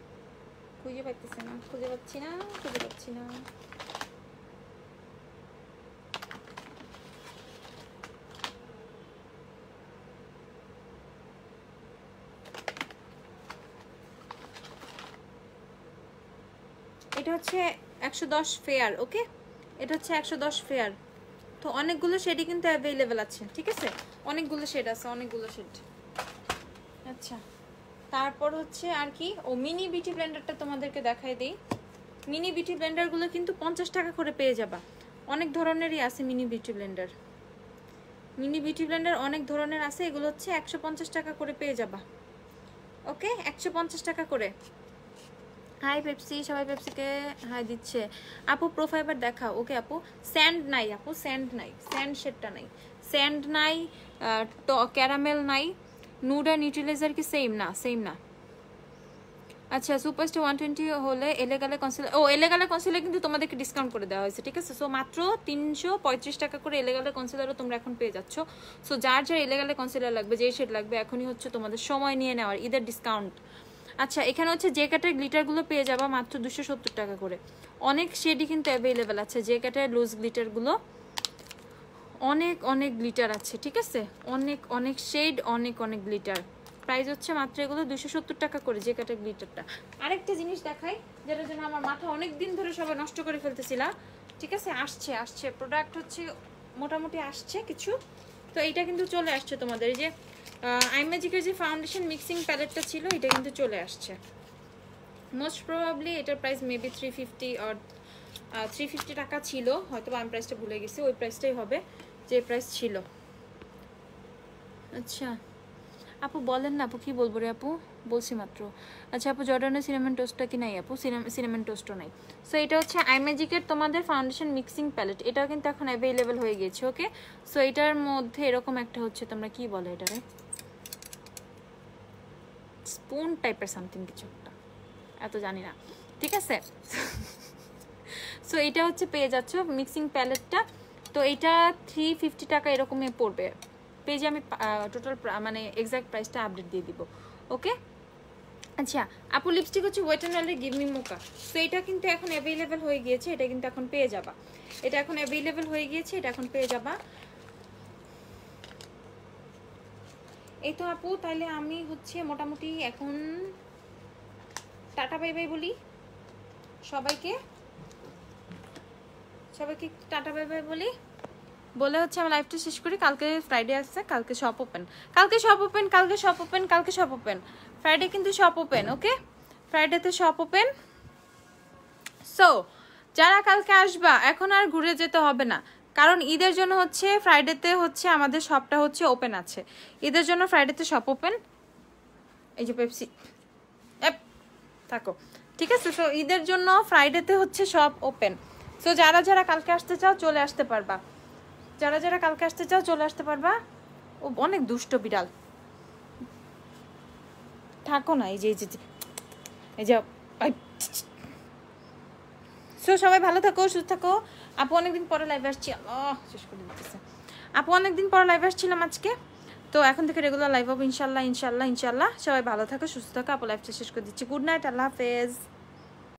Speaker 1: খুঁজে পাচ্ছি না খুঁজে পাচ্ছি না খুঁজে পাচ্ছি না। এটা হচ্ছে 110 ফেয়ার, ওকে এটা হচ্ছে 110 ফেয়ার। তো অনেকগুলো শেডই কিন্তু অ্যাভেলেবেল আছে, ঠিক আছে, অনেকগুলো শেড আছে, অনেকগুলো শেড। আচ্ছা তারপর হচ্ছে আর কি, ও মিনি বিউটি ব্লেন্ডারটা তোমাদেরকে দেখাই দিই। মিনি বিউটি ব্লেন্ডারগুলো কিন্তু 50 টাকা করে পেয়ে যাবা, অনেক ধরনেরই আছে mini beauty Blender. Mini beauty Blender অনেক ধরনের আছে, এগুলো হচ্ছে 150 টাকা করে পেয়ে যাবা, ওকে 150 টাকা করে। হাই পেপসি, সবাই পেপসিকে হাই দিচ্ছে। আপু প্রোফাইবার দেখাও, ওকে আপু। স্যান্ড নাই আপু, স্যান্ড নাই, স্যান্ড শেডটা নাই, স্যান্ড নাই, ক্যারামেল নাই। নুড আর নিউট্রিলাইজার কি সেম না? সেম না। আচ্ছা সুপারস্টার 120 হলে এলেগালে কনসিলার, ও এলেগালে কনসিলার কিন্তু তোমাদেরকে ডিসকাউন্ট করে দেওয়া হয়েছে, ঠিক আছে। সো মাত্র 335 টাকা করে এলেগালে কনসিলারও তোমরা এখন পেয়ে যাচ্ছ। সো যার যার এলেগালে কনসিলার লাগবে, যেই শেড লাগবে, এখনই হচ্ছে তোমাদের সময় নিয়ে নেওয়ার, ঈদের ডিসকাউন্ট। আচ্ছা এখানে হচ্ছে যে ক্যাটের গ্লিটারগুলো পেয়ে যাবা মাত্র 270 টাকা করে। অনেক শেডই কিন্তু অ্যাভেলেবেল আছে, যে ক্যাটের লুজ গ্লিটারগুলো, অনেক অনেক গ্লিটার আছে, ঠিক আছে, অনেক অনেক শেড, অনেক অনেক গ্লিটার। প্রাইস হচ্ছে মাত্র এগুলো 270 টাকা করে, যে ক্যাটের গ্লিটারটা। আরেকটা জিনিস দেখাই, যেটার জন্য আমার মাথা অনেক দিন ধরে সবাই নষ্ট করে ফেলতেছিলা, ঠিক আছে, আসছে আসছে প্রোডাক্ট হচ্ছে মোটামুটি আসছে কিছু। তো এইটা কিন্তু চলে আসছে তোমাদের, এই যে আইম্যাজিকের যে ফাউন্ডেশন মিক্সিং প্যালেটটা ছিল, এটা কিন্তু চলে আসছে। মোস্ট প্রবাবলি এটার প্রাইস মেবি 350 আর 350 টাকা ছিল, হয়তো আমি প্রাইসটা ভুলে গেছি, ওই প্রাইসটাই হবে যে প্রাইস ছিল। আচ্ছা আপু বলেন না আপু, কি বলবো রে আপু, বলছি মাত্র। আচ্ছা আপু জর্ডানের সিনামন টোস্টটা কি নাই আপু? সিনামন টোস্টও নাই। সো এটা হচ্ছে আইম্যাজিকের তোমাদের ফাউন্ডেশন মিক্সিং প্যালেট, এটাও কিন্তু এখন অ্যাভেলেবেল হয়ে গেছে, ওকে। সো এটার মধ্যে এরকম একটা হচ্ছে, তোমরা কি বলে এটারে, স্পুন টাইপের সামথিং কিছু একটা, এত জানি না, ঠিক আছে। সো এটা হচ্ছে পেয়ে যাচ্ছ মিক্সিং প্যালেটটা। তো এটা 350 টাকা এরকমই পড়বে, পেজে আমি টোটাল মানে এক্সাক্ট প্রাইসটা আপডেট দিয়ে দিব, ওকে। আচ্ছা আপু লিপস্টিক হচ্ছে ওয়েট অ্যান্ড ওয়াইল্ডের গিভ মি মোকা। সো এটা কিন্তু এখন অ্যাভেলেবেল হয়ে গিয়েছে, এটা কিন্তু এখন পেয়ে যাবা, এটা এখন অ্যাভেলেবেল হয়ে গিয়েছে, এটা এখন পেয়ে যাবা। এই তো আপু, তাইলে আমি হচ্ছে মোটামুটি এখন টাটা বাই বাই বলি সবাইকে, সবাইকে টাটা বাই বাই বলি, বলে হচ্ছে আমি লাইভটা শেষ করি। কালকে ফ্রাইডে আসছে, কালকে শপ ওপেন, কালকে শপ ওপেন, কালকে শপ ওপেন, কালকে শপ ওপেন, ফ্রাইডে কিন্তু শপ ওপেন, ওকে, ফ্রাইডেতে শপ ওপেন। সো যারা কালকে আসবা এখন আর ঘুরে যেতে হবে না, কারণ ঈদের জন্য হচ্ছে ফ্রাইডেতে হচ্ছে আমাদের শপটা হচ্ছে ওপেন আছে, ঈদের জন্য ফ্রাইডেতে শপ ওপেন। এই যে পেপসি থাকো, ঠিক আছে। সো ঈদের জন্য ফ্রাইডেতে হচ্ছে শপ ওপেন। সো যারা যারা কালকে আসতে চাও চলে আসতে পারবা, যারা যারা কালকে আসতে চাও চলে আসতে পারবা। ও অনেক দুষ্ট বিড়াল, থাকো না, এই যে এই যে সো সবাই ভালো থাকো, সুস্থ থাকো। আপু অনেকদিন পরে লাইভে আসছি, শেষ করে দিতেছে। আপু অনেকদিন পরে লাইভে আসছিলাম আজকে, তো এখন থেকে রেগুলার লাইভ হবো ইনশাল্লাহ ইনশাল্লাহ ইনশাল্লাহ। সবাই ভালো থাকো, সুস্থ থাকো। আপু লাইভটা শেষ করে দিচ্ছি। গুড নাইট, আল্লাহ হাফেজ।